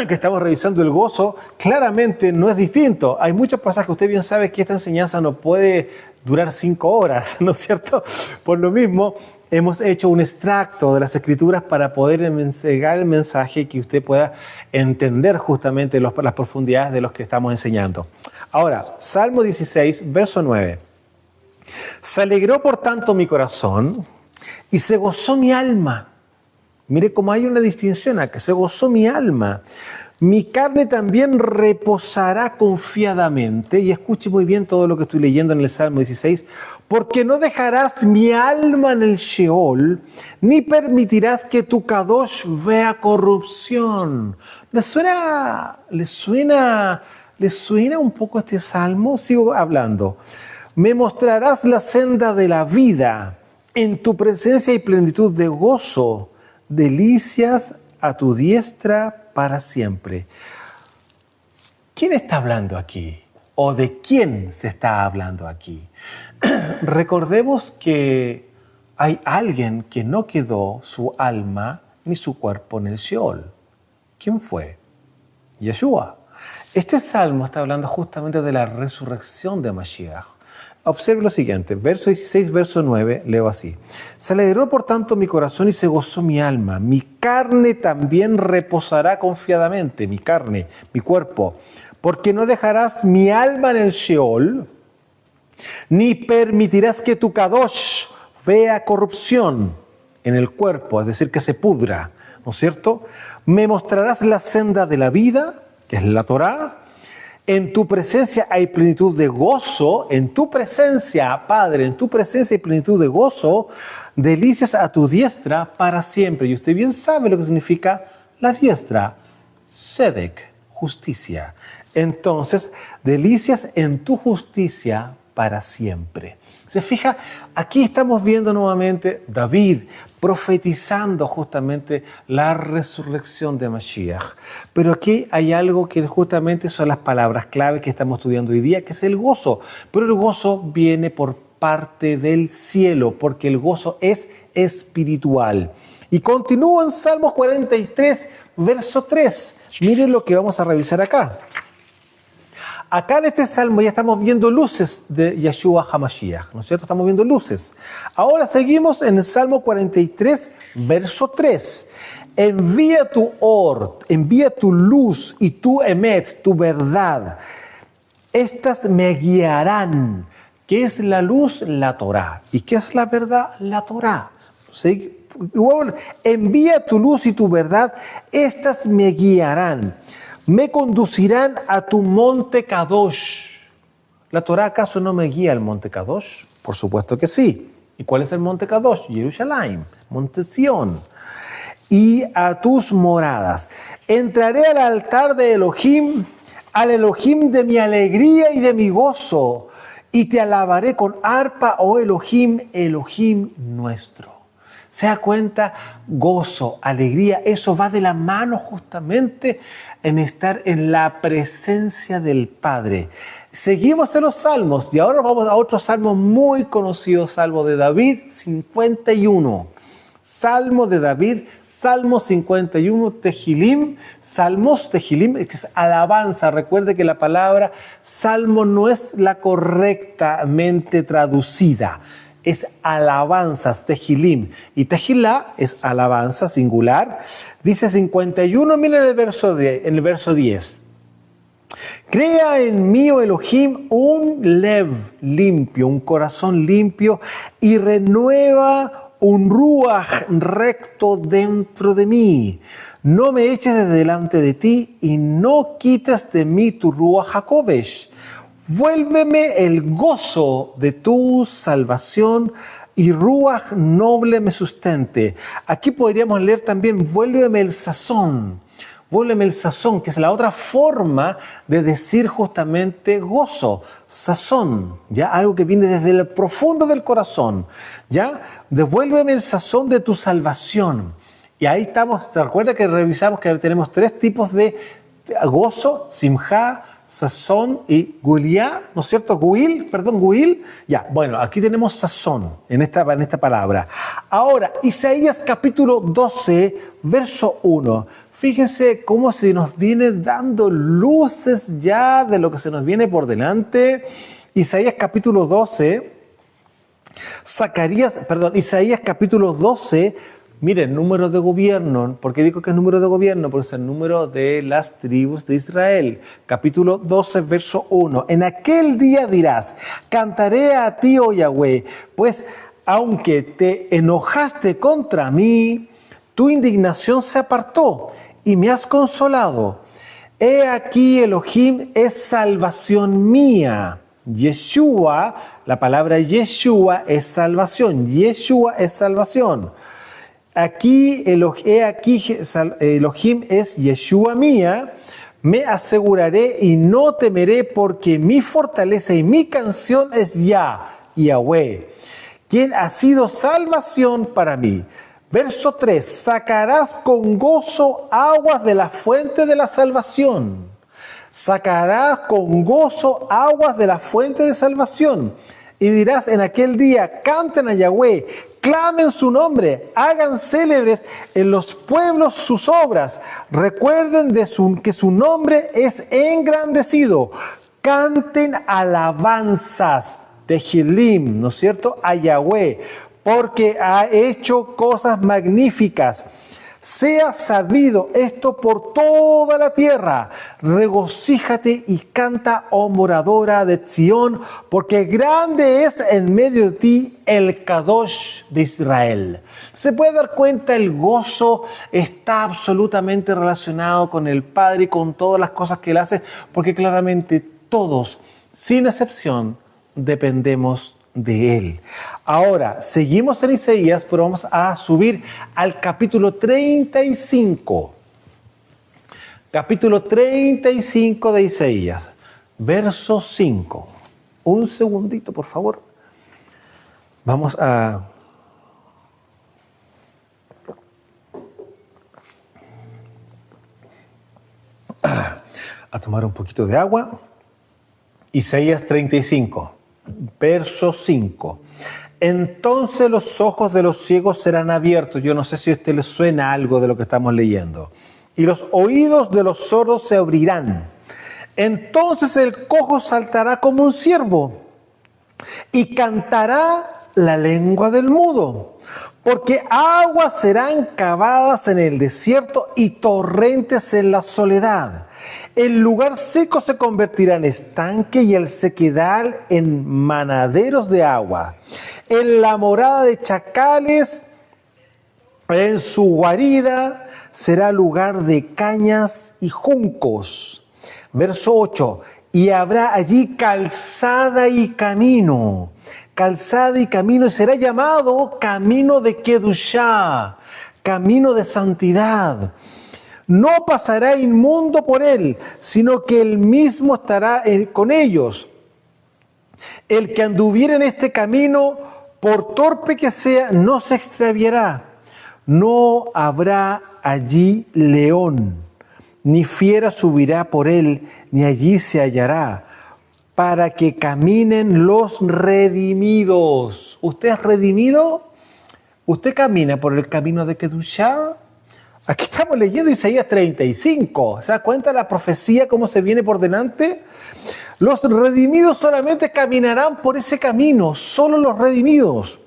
que estamos revisando el gozo, claramente no es distinto. Hay muchos pasajes, usted bien sabe que esta enseñanza no puede durar 5 horas, ¿no es cierto? Por lo mismo, hemos hecho un extracto de las Escrituras para poder entregar el mensaje que usted pueda entender justamente las profundidades de los que estamos enseñando. Ahora, Salmo 16, verso 9. Se alegró por tanto mi corazón y se gozó mi alma. Mire cómo hay una distinción acá, se gozó mi alma. Mi carne también reposará confiadamente. Y escuche muy bien todo lo que estoy leyendo en el Salmo 16. Porque no dejarás mi alma en el Sheol, ni permitirás que tu Kadosh vea corrupción. ¿Le suena un poco este salmo? Sigo hablando. Me mostrarás la senda de la vida. En tu presencia hay plenitud de gozo. Delicias a tu diestra para siempre. ¿Quién está hablando aquí? ¿O de quién se está hablando aquí? Recordemos que hay alguien que no quedó su alma ni su cuerpo en el Sheol. ¿Quién fue? Yeshua. Este salmo está hablando justamente de la resurrección de Mashiach. Observe lo siguiente, verso 16, verso 9, leo así. Se alegró por tanto mi corazón y se gozó mi alma. Mi carne también reposará confiadamente, mi carne, mi cuerpo. Porque no dejarás mi alma en el Sheol, ni permitirás que tu Kadosh vea corrupción en el cuerpo, es decir, que se pudra, ¿no es cierto? Me mostrarás la senda de la vida, que es la Torá. En tu presencia hay plenitud de gozo, en tu presencia, Padre, en tu presencia hay plenitud de gozo, delicias a tu diestra para siempre. Y usted bien sabe lo que significa la diestra, tzedek, justicia. Entonces, delicias en tu justicia para siempre. Se fija, aquí estamos viendo nuevamente David profetizando justamente la resurrección de Mashiach. Pero aquí hay algo que justamente son las palabras clave que estamos estudiando hoy día, que es el gozo. Pero el gozo viene por parte del cielo, porque el gozo es espiritual. Y continúa en Salmos 43, verso 3. Miren lo que vamos a revisar acá. Acá en este salmo ya estamos viendo luces de Yeshua HaMashiach, ¿no es cierto? Estamos viendo luces. Ahora seguimos en el Salmo 43, verso 3. Envía tu luz y tu emet, tu verdad. Estas me guiarán. ¿Qué es la luz? La Torá. ¿Y qué es la verdad? La Torá. ¿Sí? Envía tu luz y tu verdad. Estas me guiarán. Me conducirán a tu monte Kadosh. ¿La Torá acaso no me guía al monte Kadosh? Por supuesto que sí. ¿Y cuál es el monte Kadosh? Jerusalén, monte Sión. Y a tus moradas. Entraré al altar de Elohim, al Elohim de mi alegría y de mi gozo, y te alabaré con arpa, oh Elohim, Elohim nuestro. ¿Se da cuenta? Gozo, alegría, eso va de la mano justamente en estar en la presencia del Padre. Seguimos en los salmos y ahora vamos a otro salmo muy conocido, Salmo de David 51. Salmo de David Salmo 51, Tehilim, Salmos, Tehilim, que es alabanza. Recuerde que la palabra salmo no es la correctamente traducida, es alabanzas, Tehilim. Y Tehilá es alabanza, singular. Dice 51, miren en el verso 10. Crea en mí, oh Elohim, un lev limpio, un corazón limpio, y renueva un ruach recto dentro de mí. No me eches de delante de ti y no quites de mí tu ruach hakodesh. Vuélveme el gozo de tu salvación y ruach noble me sustente. Aquí podríamos leer también, vuélveme el sazón. Vuélveme el sazón, que es la otra forma de decir justamente gozo, sazón, ¿ya? Algo que viene desde el profundo del corazón, ¿ya? Devuélveme el sazón de tu salvación. Y ahí estamos, ¿te recuerdas que revisamos que tenemos 3 tipos de gozo? Simjá, sazón y guiliá, ¿no es cierto? Guil. Ya, bueno, aquí tenemos sazón en esta palabra. Ahora, Isaías capítulo 12, verso 1. Fíjense cómo se nos viene dando luces ya de lo que se nos viene por delante. Isaías capítulo 12, Isaías capítulo 12, miren, número de gobierno. ¿Por qué digo que es número de gobierno? Porque es el número de las tribus de Israel. Capítulo 12, verso 1. En aquel día dirás, cantaré a ti, oh Yahweh, pues aunque te enojaste contra mí, tu indignación se apartó y me has consolado. He aquí Elohim es salvación mía. Yeshua, la palabra Yeshua es salvación. Yeshua es salvación. Aquí Elohim es Yeshua mía. Me aseguraré y no temeré porque mi fortaleza y mi canción es Yahweh, quien ha sido salvación para mí. Verso 3, sacarás con gozo aguas de la fuente de la salvación. Sacarás con gozo aguas de la fuente de salvación. Y dirás en aquel día, canten a Yahweh, clamen su nombre, hagan célebres en los pueblos sus obras. Recuerden que su nombre es engrandecido. Canten alabanzas, Tehilim, ¿no es cierto?, a Yahweh, porque ha hecho cosas magníficas. Sea sabido esto por toda la tierra. Regocíjate y canta, oh moradora de Sión, porque grande es en medio de ti el Kadosh de Israel. Se puede dar cuenta, el gozo está absolutamente relacionado con el Padre y con todas las cosas que Él hace, porque claramente todos, sin excepción, dependemos de Él. Ahora, seguimos en Isaías, pero vamos a subir al capítulo 35. Capítulo 35 de Isaías, verso 5. Un segundito, por favor. Vamos a tomar un poquito de agua. Isaías 35. Verso 5. Entonces los ojos de los ciegos serán abiertos. Yo no sé si a usted le suena algo de lo que estamos leyendo. Y los oídos de los sordos se abrirán. Entonces el cojo saltará como un ciervo y cantará la lengua del mudo. Porque aguas serán cavadas en el desierto y torrentes en la soledad. El lugar seco se convertirá en estanque y el sequedal en manaderos de agua. En la morada de chacales, en su guarida, será lugar de cañas y juncos. Verso 8. Y habrá allí calzada y camino. Calzada y camino, y será llamado camino de Kedushá, camino de santidad. No pasará inmundo por él, sino que él mismo estará con ellos. El que anduviera en este camino, por torpe que sea, no se extraviará. No habrá allí león, ni fiera subirá por él, ni allí se hallará, para que caminen los redimidos. ¿Usted es redimido? ¿Usted camina por el camino de Kedushá? Aquí estamos leyendo Isaías 35. ¿Se da cuenta la profecía cómo se viene por delante? Los redimidos solamente caminarán por ese camino, solo los redimidos.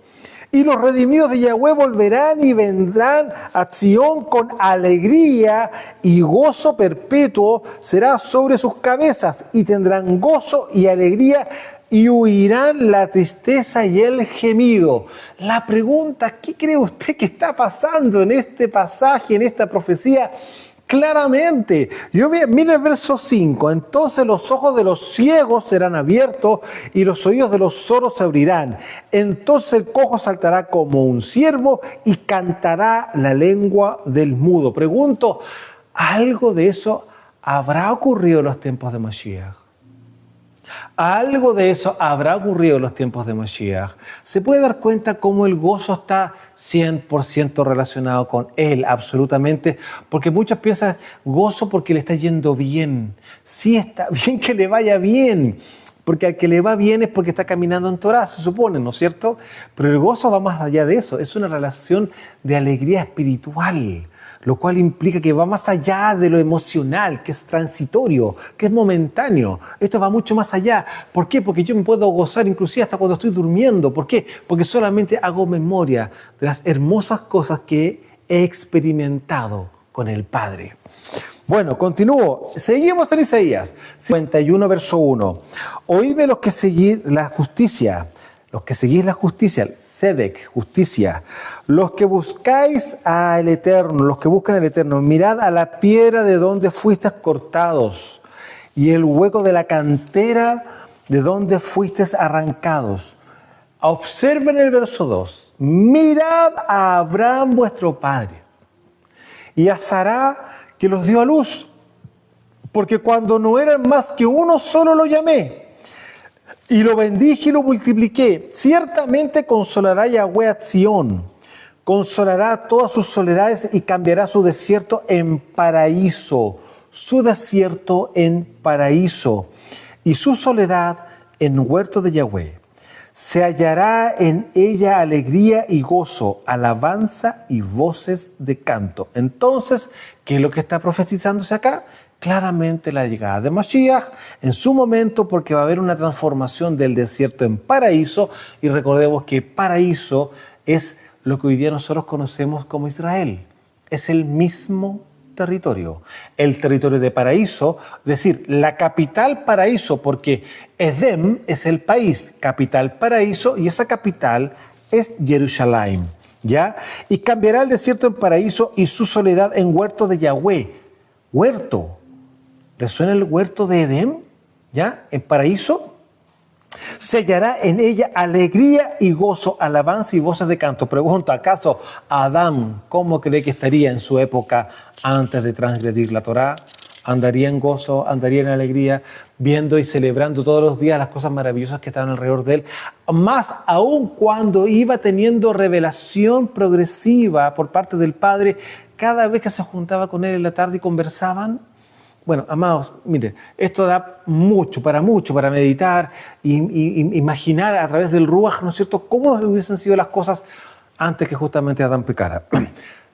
Y los redimidos de Yahweh volverán y vendrán a Sión con alegría, y gozo perpetuo será sobre sus cabezas, y tendrán gozo y alegría, y huirán la tristeza y el gemido. La pregunta, ¿qué cree usted que está pasando en este pasaje, en esta profecía? Claramente, mira el verso 5, entonces los ojos de los ciegos serán abiertos y los oídos de los sordos se abrirán. Entonces el cojo saltará como un ciervo y cantará la lengua del mudo. Pregunto, ¿algo de eso habrá ocurrido en los tiempos de Mashiach? Algo de eso habrá ocurrido en los tiempos de Mashiach. Se puede dar cuenta cómo el gozo está 100% relacionado con él, absolutamente, porque muchos piensan gozo porque le está yendo bien. Sí, está bien que le vaya bien, porque al que le va bien es porque está caminando en Torah, se supone, ¿no es cierto? Pero el gozo va más allá de eso, es una relación de alegría espiritual, lo cual implica que va más allá de lo emocional, que es transitorio, que es momentáneo. Esto va mucho más allá. ¿Por qué? Porque yo me puedo gozar inclusive hasta cuando estoy durmiendo. ¿Por qué? Porque solamente hago memoria de las hermosas cosas que he experimentado con el Padre. Bueno, continúo. Seguimos en Isaías 51, verso 1. Oídme los que seguís la justicia. Los que seguís la justicia, el Sedec, justicia, los que buscáis al Eterno, los que buscan al Eterno, mirad a la piedra de donde fuisteis cortados y el hueco de la cantera de donde fuisteis arrancados. Observen el verso 2. Mirad a Abraham vuestro padre y a Sará que los dio a luz, porque cuando no eran más que uno solo lo llamé. Y lo bendije y lo multipliqué. Ciertamente consolará Yahweh a Sión, consolará todas sus soledades y cambiará su desierto en paraíso, su desierto en paraíso y su soledad en huerto de Yahweh. Se hallará en ella alegría y gozo, alabanza y voces de canto. Entonces, ¿qué es lo que está profetizándose acá? Claramente la llegada de Mashiach en su momento, porque va a haber una transformación del desierto en paraíso, y recordemos que paraíso es lo que hoy día nosotros conocemos como Israel. Es el mismo territorio, el territorio de paraíso, es decir, la capital paraíso, porque Edem es el país, capital paraíso, y esa capital es Jerusalén, ¿ya? Y cambiará el desierto en paraíso y su soledad en huerto de Yahweh. Huerto. ¿Le suena el huerto de Edén? ¿Ya? En paraíso. Se hallará en ella alegría y gozo, alabanza y voces de canto. Pregunta, ¿acaso Adán, cómo cree que estaría en su época antes de transgredir la Torá? ¿Andaría en gozo, andaría en alegría, viendo y celebrando todos los días las cosas maravillosas que estaban alrededor de él? Más aún cuando iba teniendo revelación progresiva por parte del Padre, cada vez que se juntaba con él en la tarde y conversaban. Bueno, amados, mire, esto da mucho para meditar y imaginar a través del Ruach, ¿no es cierto?, cómo hubiesen sido las cosas antes que justamente Adán pecara.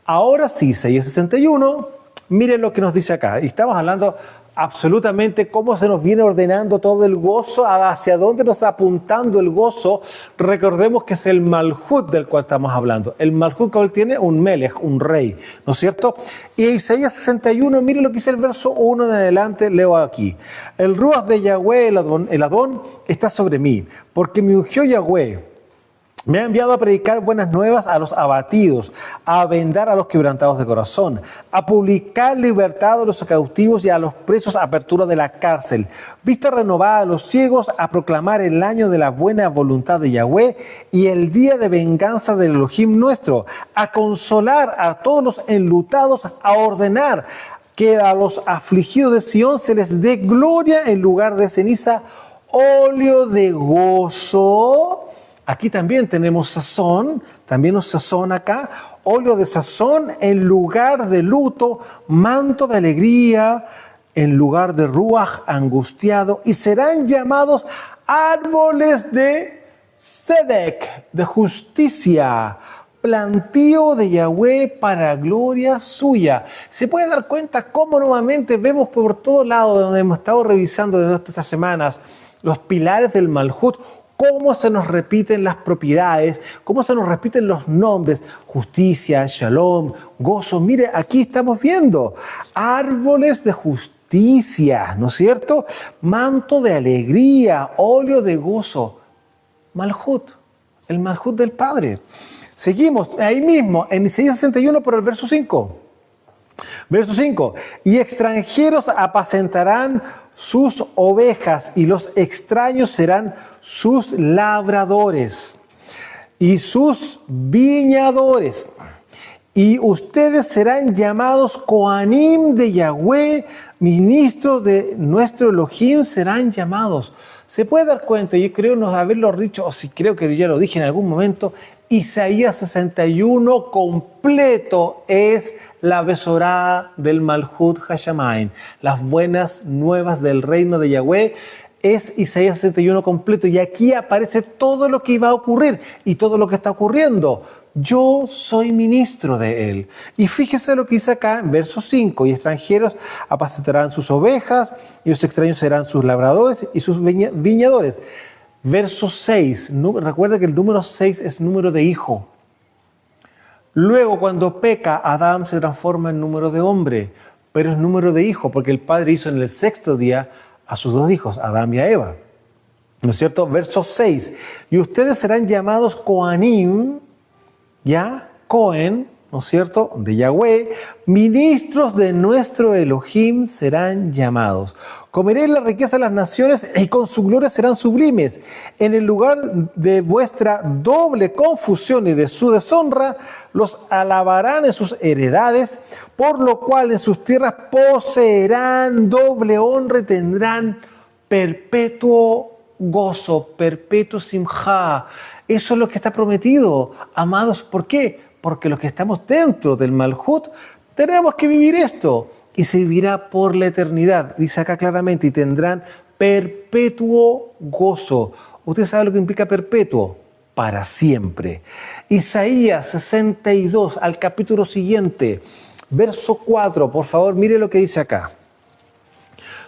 Ahora sí, Isaías 61, miren lo que nos dice acá. Y estamos hablando absolutamente cómo se nos viene ordenando todo el gozo, hacia dónde nos está apuntando el gozo. Recordemos que es el Malhut del cual estamos hablando. El Malhut que tiene un Melech, un rey, ¿no es cierto? Y Isaías 61, miren lo que dice el verso 1 en adelante, leo aquí. El Ruach de Yahweh, el Adón, está sobre mí, porque me ungió Yahweh. Me ha enviado a predicar buenas nuevas a los abatidos, a vendar a los quebrantados de corazón, a publicar libertad a los cautivos y a los presos apertura de la cárcel, vista renovada a los ciegos, a proclamar el año de la buena voluntad de Yahweh y el día de venganza del Elohim nuestro, a consolar a todos los enlutados, a ordenar que a los afligidos de Sión se les dé gloria en lugar de ceniza, óleo de gozo. Aquí también tenemos sazón, también un sazón acá, óleo de sazón en lugar de luto, manto de alegría en lugar de ruaj angustiado, y serán llamados árboles de Sedec, de justicia, plantío de Yahweh para gloria suya. Se puede dar cuenta cómo nuevamente vemos por todos lados, donde hemos estado revisando desde estas semanas, los pilares del Malhut, cómo se nos repiten las propiedades, cómo se nos repiten los nombres, justicia, shalom, gozo. Mire, aquí estamos viendo árboles de justicia, ¿no es cierto? Manto de alegría, óleo de gozo. Malhut, el Malhut del Padre. Seguimos ahí mismo, en Isaías 61 por el verso 5. Verso 5. Y extranjeros apacentarán sus ovejas y los extraños serán sus labradores y sus viñadores. Y ustedes serán llamados Kohanim de Yahweh, ministros de nuestro Elohim serán llamados. Se puede dar cuenta, y creo no haberlo dicho, o si creo que ya lo dije en algún momento, Isaías 61 completo es la besorá del Malhut Hashamayim, las buenas nuevas del reino de Yahweh, es Isaías 61 completo. Y aquí aparece todo lo que iba a ocurrir y todo lo que está ocurriendo. Yo soy ministro de él. Y fíjese lo que dice acá en verso 5. Y extranjeros apacentarán sus ovejas, y los extraños serán sus labradores y sus viñadores. Verso 6. Recuerda que el número 6 es número de hijo. Luego, cuando peca, Adán se transforma en número de hombre, pero es número de hijo, porque el Padre hizo en el sexto día a sus dos hijos, a Adán y a Eva. ¿No es cierto? Verso 6. Y ustedes serán llamados Kohanim, ya, Cohen, ¿no es cierto?, de Yahweh, ministros de nuestro Elohim serán llamados. Comeréis la riqueza de las naciones y con su gloria serán sublimes. En el lugar de vuestra doble confusión y de su deshonra, los alabarán en sus heredades, por lo cual en sus tierras poseerán doble honra y tendrán perpetuo gozo, perpetuo simjá. Eso es lo que está prometido, amados. ¿Por qué? Porque los que estamos dentro del Malhut tenemos que vivir esto y se vivirá por la eternidad. Dice acá claramente, y tendrán perpetuo gozo. ¿Usted sabe lo que implica perpetuo? Para siempre. Isaías 62, al capítulo siguiente, verso 4, por favor, mire lo que dice acá.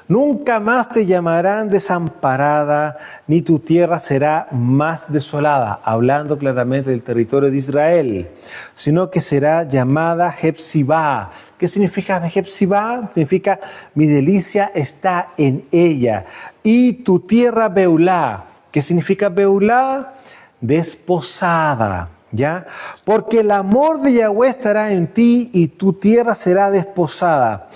Nunca más te llamarán desamparada, ni tu tierra será más desolada, hablando claramente del territorio de Israel, sino que será llamada Hepzibá. ¿Qué significa Hepzibá? Significa mi delicia está en ella. Y tu tierra Beulá. ¿Qué significa Beulá? Desposada. ¿Ya? Porque el amor de Yahweh estará en ti y tu tierra será desposada.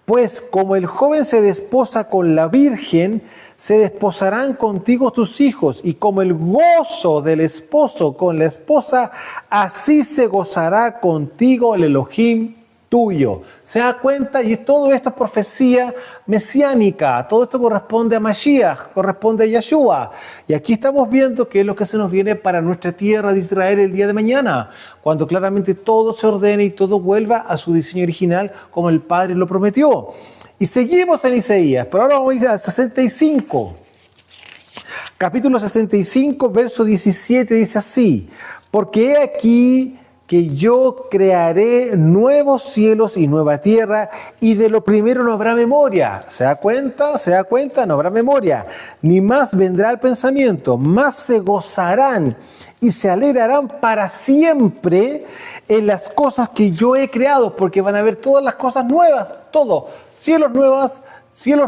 Pues como el joven se desposa con la virgen, se desposarán contigo tus hijos, y como el gozo del esposo con la esposa, así se gozará contigo el Elohim tuyo. ¿Se da cuenta? Y todo esto es profecía mesiánica, todo esto corresponde a Mashiach, corresponde a Yeshua. Y aquí estamos viendo qué es lo que se nos viene para nuestra tierra de Israel el día de mañana, cuando claramente todo se ordene y todo vuelva a su diseño original como el Padre lo prometió. Y seguimos en Isaías, pero ahora vamos a ir al 65. Capítulo 65, verso 17, dice así: porque he aquí que yo crearé nuevos cielos y nueva tierra, y de lo primero no habrá memoria. ¿Se da cuenta? ¿Se da cuenta? No habrá memoria. Ni más vendrá el pensamiento, más se gozarán y se alegrarán para siempre en las cosas que yo he creado, porque van a ver todas las cosas nuevas, todo, cielos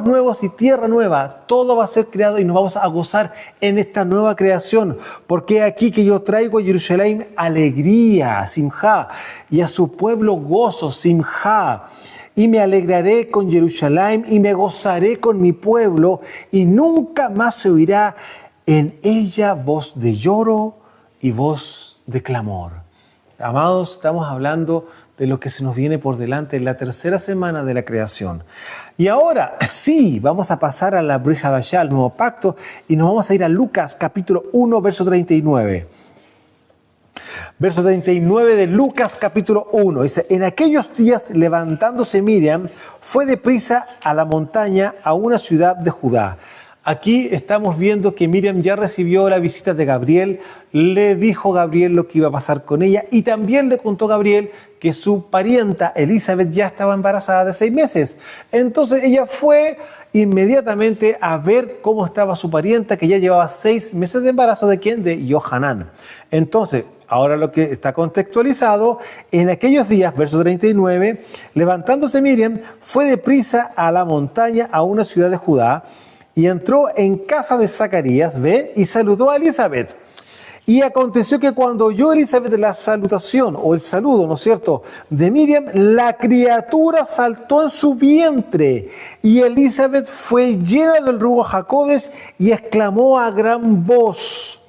nuevos y tierra nueva, todo va a ser creado y nos vamos a gozar en esta nueva creación, porque aquí que yo traigo a Jerusalén alegría, simjá, y a su pueblo gozo, simjá, y me alegraré con Jerusalén y me gozaré con mi pueblo, y nunca más se oirá en ella voz de lloro y voz de clamor. Amados, estamos hablando de lo que se nos viene por delante en la tercera semana de la creación. Y ahora sí, vamos a pasar a la Brit Hadashah, al nuevo pacto, y nos vamos a ir a Lucas capítulo 1, verso 39. Verso 39 de Lucas capítulo 1. Dice: en aquellos días, levantándose Miriam, fue deprisa a la montaña, a una ciudad de Judá. Aquí estamos viendo que Miriam ya recibió la visita de Gabriel, le dijo Gabriel lo que iba a pasar con ella y también le contó Gabriel que su parienta Elizabeth ya estaba embarazada de 6 meses. Entonces ella fue inmediatamente a ver cómo estaba su parienta, que ya llevaba 6 meses de embarazo. ¿De quién? De Johanán. Entonces, ahora lo que está contextualizado, en aquellos días, verso 39, levantándose Miriam, fue deprisa a la montaña, a una ciudad de Judá, y entró en casa de Zacarías, ¿ve? Y saludó a Elizabeth. Y aconteció que cuando oyó Elizabeth la salutación, o el saludo, ¿no es cierto?, de Miriam, la criatura saltó en su vientre. Y Elizabeth fue llena del Ruach HaKodesh y exclamó a gran voz.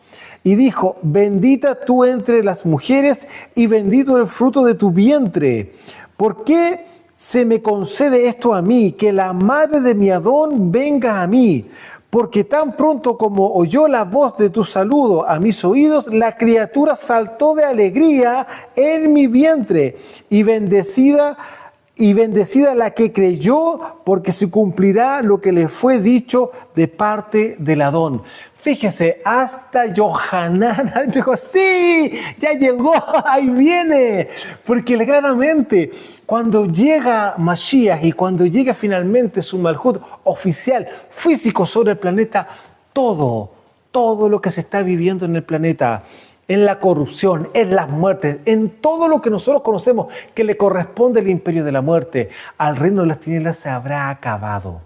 Y dijo, bendita tú entre las mujeres y bendito el fruto de tu vientre. ¿Por qué se me concede esto a mí, que la madre de mi Adón venga a mí? Porque tan pronto como oyó la voz de tu saludo a mis oídos, la criatura saltó de alegría en mi vientre, y bendecida la que creyó, porque se cumplirá lo que le fue dicho de parte del Adón. Fíjese, hasta Johanán dijo, sí, ya llegó, ahí viene. Porque claramente, cuando llega Mashiach y cuando llega finalmente su Malhut oficial, físico sobre el planeta, todo lo que se está viviendo en el planeta, en la corrupción, en las muertes, en todo lo que nosotros conocemos que le corresponde al imperio de la muerte, al reino de las tinieblas se habrá acabado.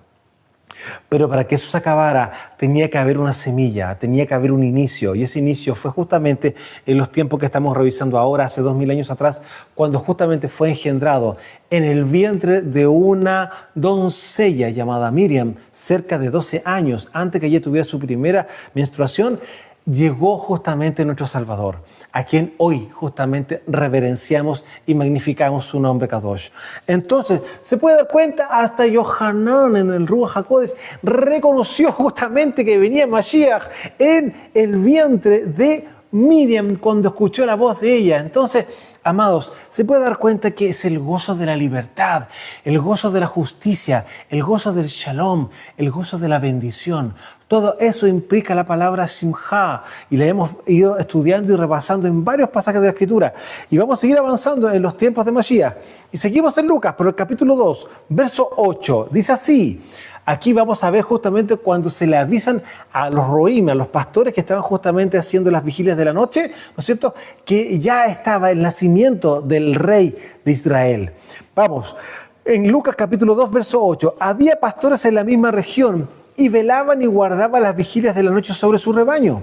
Pero para que eso se acabara, tenía que haber una semilla, tenía que haber un inicio. Y ese inicio fue justamente en los tiempos que estamos revisando ahora, hace 2000 años atrás, cuando justamente fue engendrado en el vientre de una doncella llamada Miriam, cerca de 12 años, antes que ella tuviera su primera menstruación, llegó justamente nuestro Salvador, a quien hoy justamente reverenciamos y magnificamos su nombre Kadosh. Entonces, se puede dar cuenta, hasta Johanán en el Ruach HaKodesh reconoció justamente que venía Mashiach en el vientre de Miriam cuando escuchó la voz de ella. Entonces, amados, se puede dar cuenta que es el gozo de la libertad, el gozo de la justicia, el gozo del shalom, el gozo de la bendición. Todo eso implica la palabra simcha y la hemos ido estudiando y repasando en varios pasajes de la Escritura. Y vamos a seguir avanzando en los tiempos de Mashiach. Y seguimos en Lucas, por el capítulo 2, verso 8. Dice así. Aquí vamos a ver justamente cuando se le avisan a los roim, a los pastores que estaban justamente haciendo las vigilias de la noche, ¿no es cierto?, que ya estaba el nacimiento del rey de Israel. Vamos, en Lucas capítulo 2, verso 8, había pastores en la misma región y velaban y guardaban las vigilias de la noche sobre su rebaño.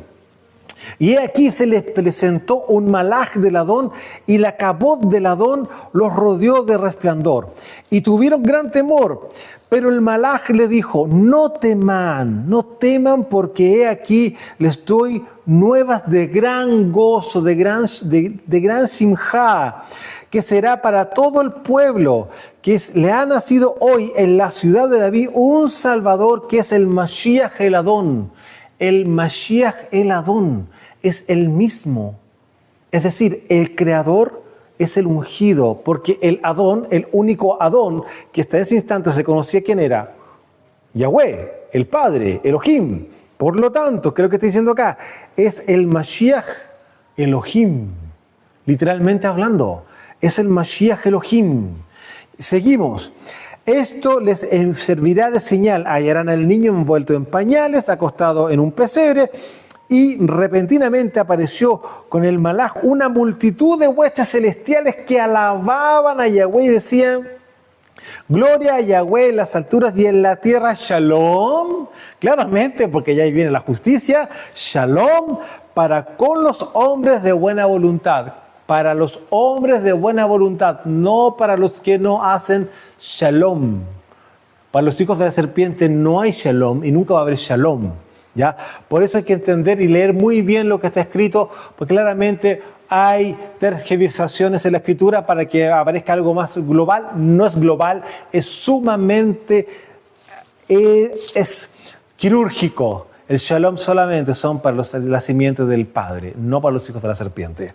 Y aquí se les presentó un malaj del Adón, y la cabot del Adón los rodeó de resplandor. Y tuvieron gran temor. Pero el malaj le dijo, no teman, porque he aquí les doy nuevas de gran gozo, de gran simja, que será para todo el pueblo, le ha nacido hoy en la ciudad de David un Salvador, que es el Mashiach el Adón. El Mashiach el Adón es el mismo. Es decir, el Creador es el ungido, porque el Adón, el único Adón que hasta ese instante se conocía quién era, Yahweh, el Padre, Elohim. Por lo tanto, ¿qué es lo que está diciendo acá? Es el Mashiach Elohim, literalmente hablando, es el Mashiach Elohim. Seguimos. Esto les servirá de señal. Hallarán al niño envuelto en pañales, acostado en un pesebre. Y repentinamente apareció con el malaj una multitud de huestes celestiales que alababan a Yahweh y decían, gloria a Yahweh en las alturas y en la tierra, shalom. Claramente, porque ya ahí viene la justicia, shalom para con los hombres de buena voluntad. Para los hombres de buena voluntad, no para los que no hacen shalom. Para los hijos de la serpiente no hay shalom y nunca va a haber shalom. ¿Ya? Por eso hay que entender y leer muy bien lo que está escrito, porque claramente hay tergiversaciones en la escritura para que aparezca algo más global. No es global, es sumamente es quirúrgico. El shalom solamente son para la simiente del Padre, no para los hijos de la serpiente.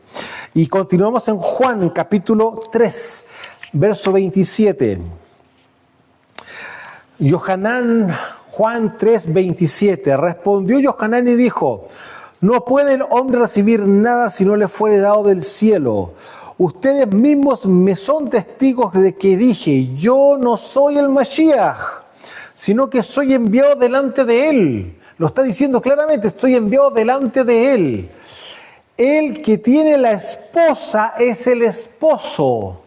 Y continuamos en Juan capítulo 3, verso 27. Juan 3:27. Respondió Johanán y dijo: no puede el hombre recibir nada si no le fuere dado del cielo. Ustedes mismos me son testigos de que dije: yo no soy el Mashiach, sino que soy enviado delante de él. Lo está diciendo claramente: estoy enviado delante de él. El que tiene la esposa es el esposo.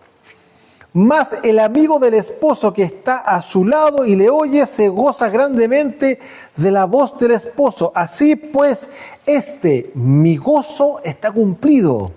Mas el amigo del esposo que está a su lado y le oye se goza grandemente de la voz del esposo. Así pues, mi gozo está cumplido.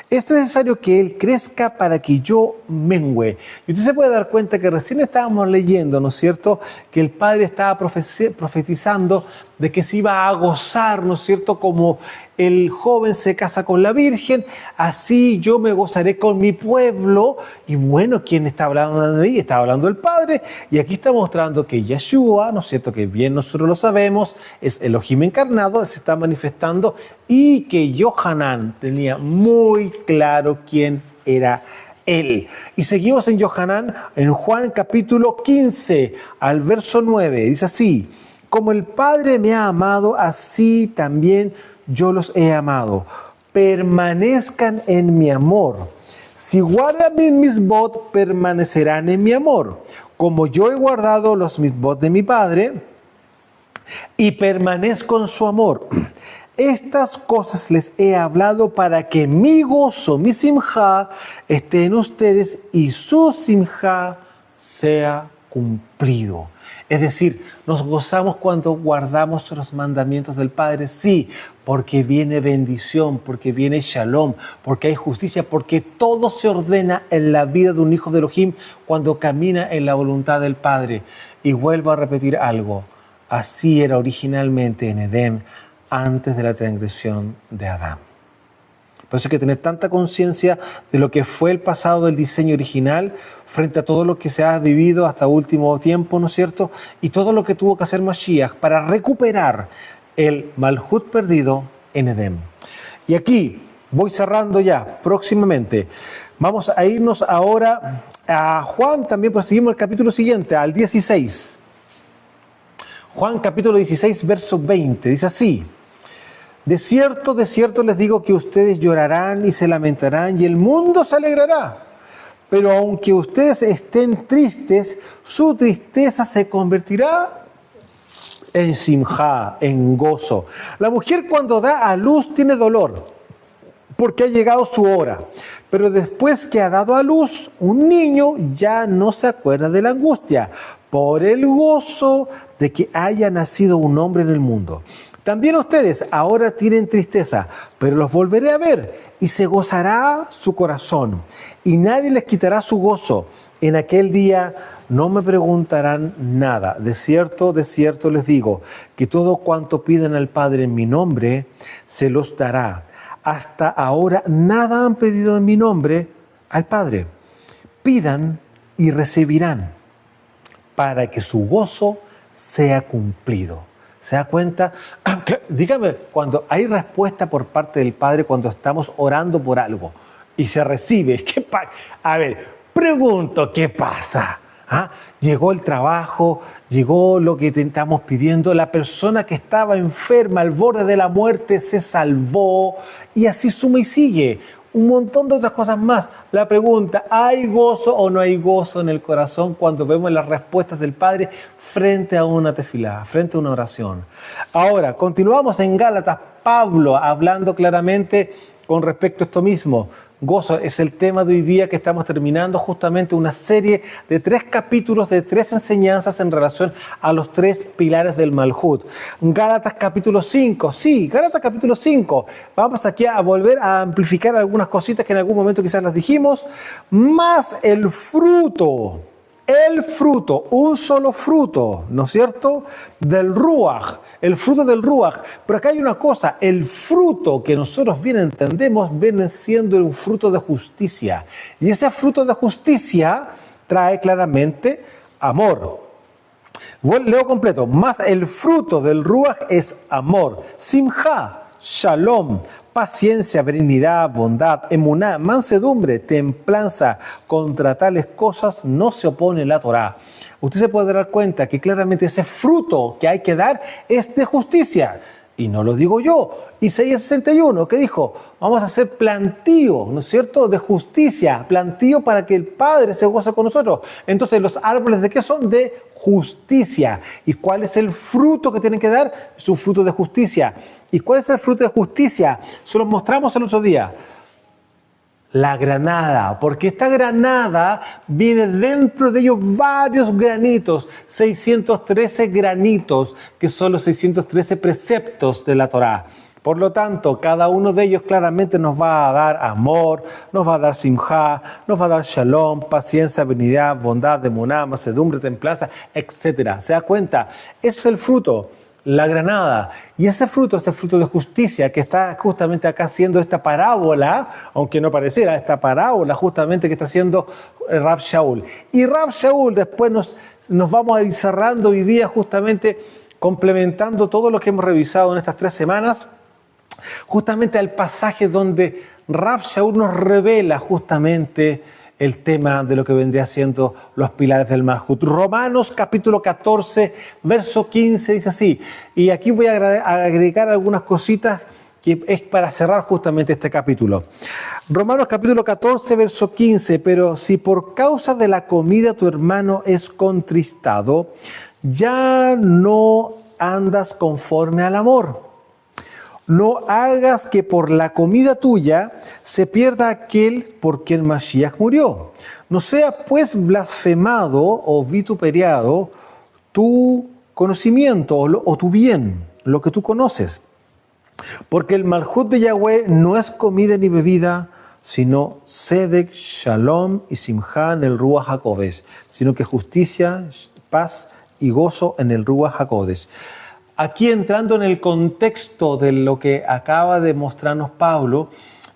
Es necesario que él crezca para que yo mengüe. Y usted se puede dar cuenta que recién estábamos leyendo, ¿no es cierto?, que el Padre estaba profetizando de que se iba a gozar, ¿no es cierto?, como el joven se casa con la Virgen, así yo me gozaré con mi pueblo. Y bueno, ¿quién está hablando de ahí? Está hablando el Padre, y aquí está mostrando que Yeshua, ¿no es cierto?, que bien nosotros lo sabemos, es Elohim encarnado, se está manifestando, y que Johanán tenía muy claro quién era él. Y seguimos en Johanán, en Juan capítulo 15, al verso 9, dice así: como el Padre me ha amado, así también yo los he amado. Permanezcan en mi amor. Si guardan mis misbot, permanecerán en mi amor, como yo he guardado los misbot de mi Padre y permanezco en su amor. Estas cosas les he hablado para que mi gozo, mi simjá, esté en ustedes y su simjá sea cumplido. Es decir, nos gozamos cuando guardamos los mandamientos del Padre, sí, porque viene bendición, porque viene shalom, porque hay justicia, porque todo se ordena en la vida de un hijo de Elohim cuando camina en la voluntad del Padre. Y vuelvo a repetir algo: así era originalmente en Edén, antes de la transgresión de Adán. Por eso hay que tener tanta conciencia de lo que fue el pasado del diseño original frente a todo lo que se ha vivido hasta último tiempo, ¿no es cierto? Y todo lo que tuvo que hacer Mashiach para recuperar el Malhut perdido en Edén. Y aquí voy cerrando ya, próximamente. Vamos a irnos ahora a Juan, también proseguimos el capítulo siguiente, al 16. Juan capítulo 16, verso 20, dice así: de cierto les digo que ustedes llorarán y se lamentarán y el mundo se alegrará. Pero aunque ustedes estén tristes, su tristeza se convertirá en simjá, en gozo. La mujer cuando da a luz tiene dolor, porque ha llegado su hora. Pero después que ha dado a luz un niño, ya no se acuerda de la angustia, por el gozo de que haya nacido un hombre en el mundo. También ustedes ahora tienen tristeza, pero los volveré a ver y se gozará su corazón, y nadie les quitará su gozo. En aquel día no me preguntarán nada. De cierto les digo, que todo cuanto pidan al Padre en mi nombre, se los dará. Hasta ahora nada han pedido en mi nombre al Padre. Pidan y recibirán, para que su gozo sea cumplido. ¿Se da cuenta? Dígame, cuando hay respuesta por parte del Padre, cuando estamos orando por algo y se recibe, a ver, pregunto, ¿qué pasa? ¿Ah? Llegó el trabajo, llegó lo que estamos pidiendo, la persona que estaba enferma al borde de la muerte se salvó, y así suma y sigue. Un montón de otras cosas más. La pregunta: ¿hay gozo o no hay gozo en el corazón cuando vemos las respuestas del Padre frente a una tefilá, frente a una oración? Ahora, continuamos en Gálatas, Pablo hablando claramente con respecto a esto mismo. Gozo es el tema de hoy día, que estamos terminando justamente una serie de 3 capítulos, de 3 enseñanzas en relación a los 3 pilares del Malhut. Gálatas capítulo 5, sí, Gálatas capítulo 5. Vamos aquí a volver a amplificar algunas cositas que en algún momento quizás las dijimos. Más el fruto, un solo fruto, ¿no es cierto?, del Ruach, el fruto del Ruach. Pero acá hay una cosa: el fruto que nosotros bien entendemos viene siendo un fruto de justicia. Y ese fruto de justicia trae claramente amor. Leo completo: más el fruto del Ruach es amor, simjá, shalom, paciencia, benignidad, bondad, emuná, mansedumbre, templanza. Contra tales cosas no se opone la Torá. Usted se puede dar cuenta que claramente ese fruto que hay que dar es de justicia. Y no lo digo yo. Isaías 61, que dijo, vamos a hacer plantío, ¿no es cierto?, de justicia, plantío para que el Padre se goce con nosotros. Entonces, ¿los árboles de qué son? De justicia. ¿Y cuál es el fruto que tienen que dar? Es un fruto de justicia. ¿Y cuál es el fruto de justicia? Se los mostramos el otro día. La granada, porque esta granada viene dentro de ellos varios granitos, 613 granitos, que son los 613 preceptos de la Torá. Por lo tanto, cada uno de ellos claramente nos va a dar amor, nos va a dar simjá, nos va a dar shalom, paciencia, benignidad, bondad, emuná, mansedumbre, templanza, etc. ¿Se da cuenta? Ese es el fruto, la granada. Y ese fruto es el fruto de justicia que está justamente acá haciendo esta parábola, aunque no pareciera, esta parábola justamente que está haciendo Rav Shaul. Y Rav Shaul después nos vamos a ir cerrando hoy día justamente complementando todo lo que hemos revisado en estas 3 semanas, justamente al pasaje donde Rav Shaul nos revela justamente el tema de lo que vendría siendo los pilares del Malhut. Romanos capítulo 14, verso 15 dice así, y aquí voy a agregar algunas cositas que es para cerrar justamente este capítulo. Romanos capítulo 14, verso 15, pero si por causa de la comida tu hermano es contristado, ya no andas conforme al amor. No hagas que por la comida tuya se pierda aquel por quien Mashiach murió. No sea pues blasfemado o vituperiado tu conocimiento o tu bien, lo que tú conoces. Porque el Malhut de Yahweh no es comida ni bebida, sino Sedek, Shalom y Simjá en el Ruach HaKodesh, sino que justicia, paz y gozo en el Ruach HaKodesh. Aquí entrando en el contexto de lo que acaba de mostrarnos Pablo,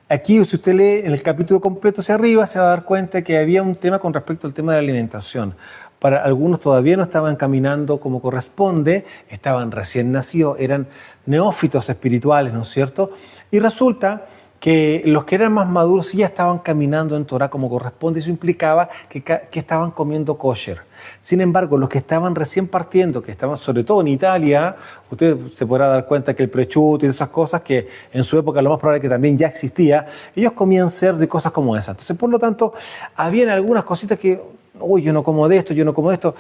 aquí si usted lee el capítulo completo hacia arriba se va a dar cuenta que había un tema con respecto al tema de la alimentación. Para algunos todavía no estaban caminando como corresponde, estaban recién nacidos, eran neófitos espirituales, ¿no es cierto? Y resulta que los que eran más maduros sí ya estaban caminando en Torah como corresponde, y eso implicaba que estaban comiendo kosher. Sin embargo, los que estaban recién partiendo, que estaban sobre todo en Italia, usted se podrá dar cuenta que el prechuto y esas cosas que en su época lo más probable es que también ya existía, ellos comían cerdo y cosas como esas. Entonces, por lo tanto, habían algunas cositas que, uy, yo no como de esto, yo no como de esto.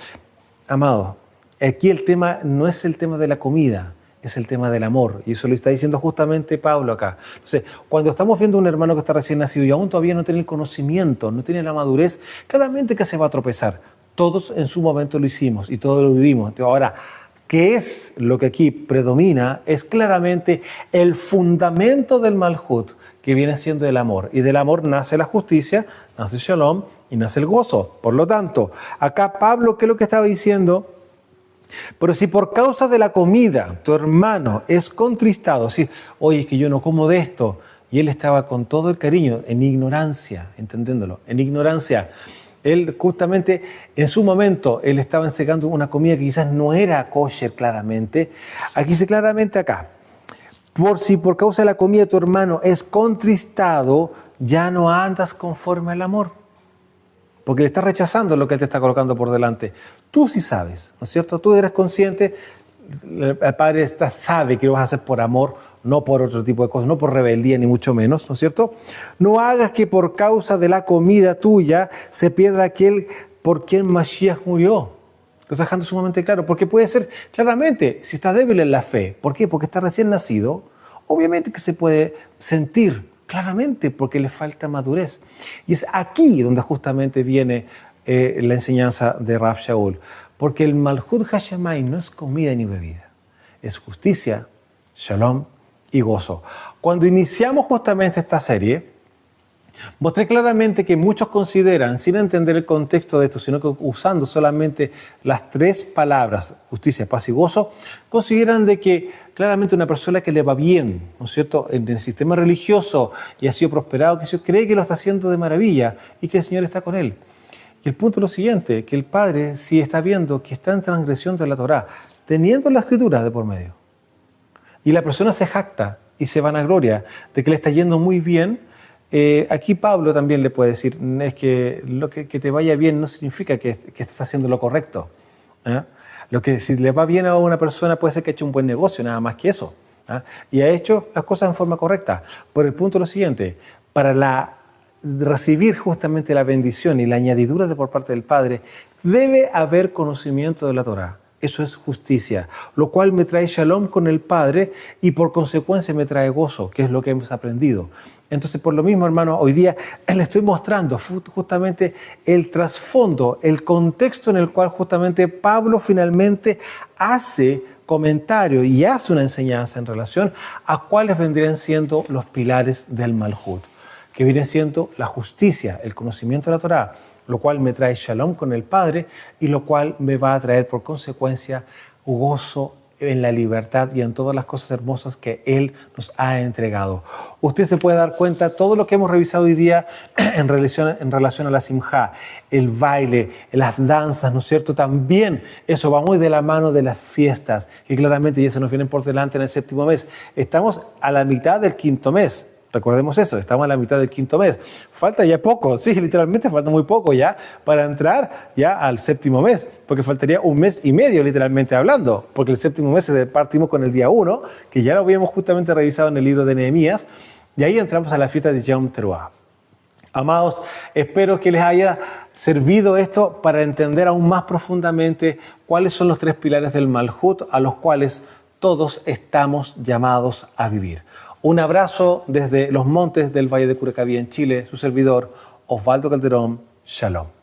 Amado, aquí el tema no es el tema de la comida, es el tema del amor, y eso lo está diciendo justamente Pablo acá. Entonces, cuando estamos viendo a un hermano que está recién nacido y aún todavía no tiene el conocimiento, no tiene la madurez, claramente que se va a tropezar. Todos en su momento lo hicimos y todos lo vivimos. Ahora, ¿qué es lo que aquí predomina? Es claramente el fundamento del Malhut, que viene siendo el amor. Y del amor nace la justicia, nace Shalom y nace el gozo. Por lo tanto, acá Pablo, ¿qué es lo que estaba diciendo? Pero si por causa de la comida tu hermano es contristado, si, oye, es que yo no como de esto, y él estaba con todo el cariño, en ignorancia, entendiéndolo, en ignorancia. Él justamente en su momento, él estaba ensegando una comida que quizás no era kosher claramente. Aquí dice claramente acá, por causa de la comida tu hermano es contristado, ya no andas conforme al amor. Porque le estás rechazando lo que él te está colocando por delante. Tú sí sabes, ¿no es cierto? Tú eres consciente, el Padre sabe que lo vas a hacer por amor, no por otro tipo de cosas, no por rebeldía ni mucho menos, ¿no es cierto? No hagas que por causa de la comida tuya se pierda aquel por quien Mashiach murió. Lo está dejando sumamente claro, porque puede ser claramente, si estás débil en la fe, ¿por qué? Porque está recién nacido, obviamente que se puede sentir claramente porque le falta madurez. Y es aquí donde justamente viene la enseñanza de Rav Shaul, porque el Malhut Hashemayim no es comida ni bebida, es justicia, shalom y gozo. Cuando iniciamos justamente esta serie, mostré claramente que muchos consideran, sin entender el contexto de esto, sino que usando solamente las 3 palabras, justicia, paz y gozo, consideran de que claramente una persona que le va bien, ¿no es cierto?, en el sistema religioso y ha sido prosperado, que se cree que lo está haciendo de maravilla y que el Señor está con él. Y el punto es lo siguiente, que el Padre, si está viendo que está en transgresión de la Torá, teniendo la Escritura de por medio, y la persona se jacta y se vanagloria de que le está yendo muy bien. Aquí Pablo también le puede decir, es que que te vaya bien no significa que estés haciendo lo correcto. ¿Ah? Lo que si le va bien a una persona puede ser que ha hecho un buen negocio, nada más que eso. ¿Ah? Y ha hecho las cosas en forma correcta. Por el punto lo siguiente, para recibir justamente la bendición y la añadidura por parte del Padre, debe haber conocimiento de la Torá. Eso es justicia, lo cual me trae shalom con el Padre y por consecuencia me trae gozo, que es lo que hemos aprendido. Entonces, por lo mismo, hermano, hoy día le estoy mostrando justamente el trasfondo, el contexto en el cual justamente Pablo finalmente hace comentario y hace una enseñanza en relación a cuáles vendrían siendo los pilares del Malhut, que viene siendo la justicia, el conocimiento de la Torá, lo cual me trae shalom con el Padre y lo cual me va a traer por consecuencia gozo en la libertad y en todas las cosas hermosas que Él nos ha entregado. Usted se puede dar cuenta, todo lo que hemos revisado hoy día en relación a la simjá, el baile, las danzas, ¿no es cierto? También eso va muy de la mano de las fiestas, que claramente ya se nos vienen por delante en el séptimo mes. Estamos a la mitad del quinto mes. Recordemos eso, estamos a la mitad del quinto mes. Falta ya poco, sí, literalmente falta muy poco ya para entrar ya al séptimo mes, porque faltaría un mes y medio literalmente hablando, porque el séptimo mes partimos con el día 1, que ya lo habíamos justamente revisado en el libro de Nehemías, y ahí entramos a la fiesta de Yom Teruah. Amados, espero que les haya servido esto para entender aún más profundamente cuáles son los tres pilares del Malhut a los cuales todos estamos llamados a vivir. Un abrazo desde los montes del Valle de Curacaví en Chile, su servidor Osvaldo Calderón. Shalom.